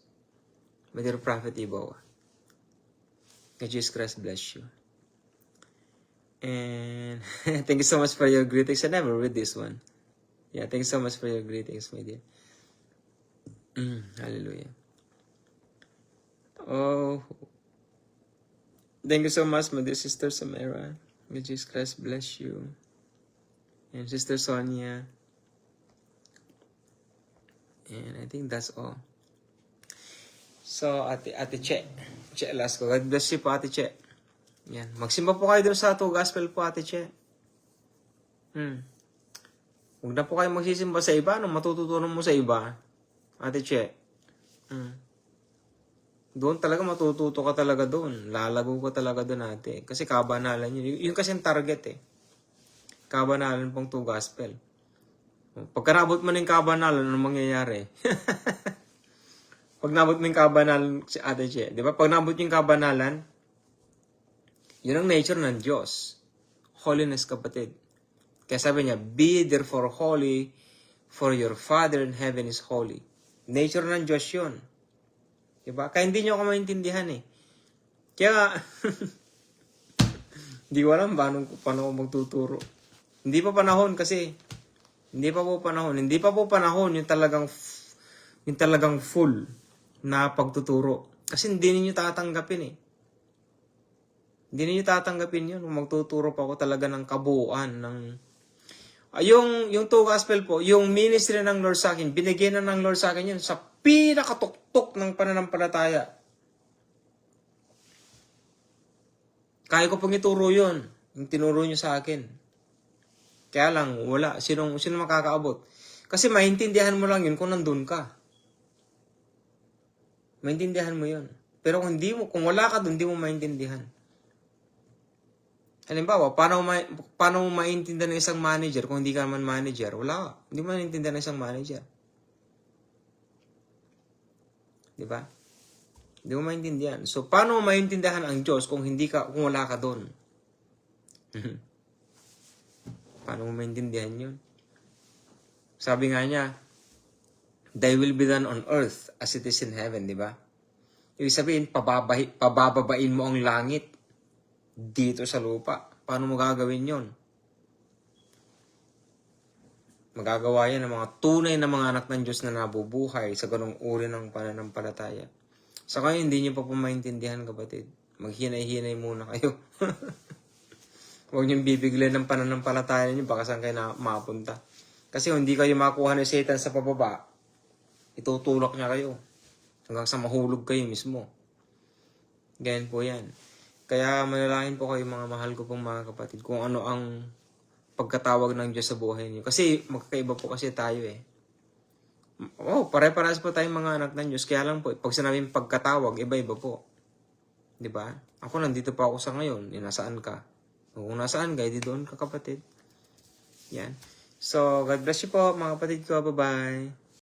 My dear Prophet Ibowa. God Jesus Christ bless you. And thank you so much for your greetings. I never read this one. Yeah, thanks so much for your greetings, my dear. Hallelujah. Oh, thank you so much, my dear Sister Samara. May Jesus Christ bless you. And Sister Sonia. And I think that's all. So, Ate Che. Che Lasco. God bless you po, Ate Che. Yan. Magsimba po kayo dun sa to gospel po, Ate Che. Huwag na po kayo magsisimba sa iba. Anong matututunan mo sa iba? Ate Che. Doon talaga matututo ka talaga doon. Lalago ka talaga doon, ate. Kasi kabanalan yun. Yun kasi yung target eh. Kabanalan pong to gospel. Pagka nabot mo ng kabanalan, ano mangyayari? Pag nabot mo yung kabanalan, si Ate Che, di ba? Pag nabot yung kabanalan, yun ang nature ng Diyos. Holiness, kapatid. Kaya sabi niya, be therefore holy, for your Father in heaven is holy. Nature ng Diyos yun. Diba? Kaya hindi nyo ako maintindihan eh. Kaya, hindi ko alam paano ako magtuturo. Hindi pa panahon kasi. Hindi pa po panahon yung talagang full na pagtuturo. Kasi hindi ninyo tatanggapin eh. Hindi ninyo tatanggapin yun. Kung magtuturo pa ako talaga ng kabuuan. Yung to gospel po, yung ministry ng Lord sa akin, binigyan na ng Lord sa akin yun sa pinakatuktok ng pananampalataya. Kaya ko pong ituro yun. Yung tinuro nyo sa akin. Kaya lang, wala. Sino makakaabot? Kasi maintindihan mo lang yun kung nandun ka. Maintindihan mo yun. Pero kung wala ka dun, hindi mo maintindihan. Halimbawa, paano mo maintindihan ng isang manager kung hindi ka naman manager? Wala ka. Hindi mo maintindihan ng isang manager. Diba? Hindi mo maintindihan. So, paano mo maintindihan ang Diyos kung wala ka doon? Paano mo maintindihan yun? Sabi nga niya, thy will be done on earth as it is in heaven, di ba? Ibig sabihin, pabababain mo ang langit dito sa lupa. Paano mo gagawin yun? Magagawa yan ng mga tunay na mga anak ng Diyos na nabubuhay sa ganong uri ng pananampalataya. Sa kayo, hindi nyo pa po maintindihan, kapatid. Maghinay-hinay muna kayo. Huwag nyo bibiglan ng pananampalataya nyo, baka saan kayo na mapunta. Kasi hindi kayo makuha ni Satan sa pababa, itutulak niya kayo. Hanggang sa mahulog kayo mismo. Ganyan po yan. Kaya manalangin po kayo, mga mahal ko pong mga kapatid, kung ano ang pagkatawag ng Diyos sa buhay niyo. Kasi magkakaiba po kasi tayo eh. Pare-parehas po tayong mga anak ng Diyos. Kaya lang po, pag sinabing pagkatawag, iba-iba po. Diba? Ako nandito pa ako sa ngayon. Nasaan ka? Kung nasaan ka, di doon ka, kapatid. Yan. So, God bless you po, mga kapatid ko. Bye-bye.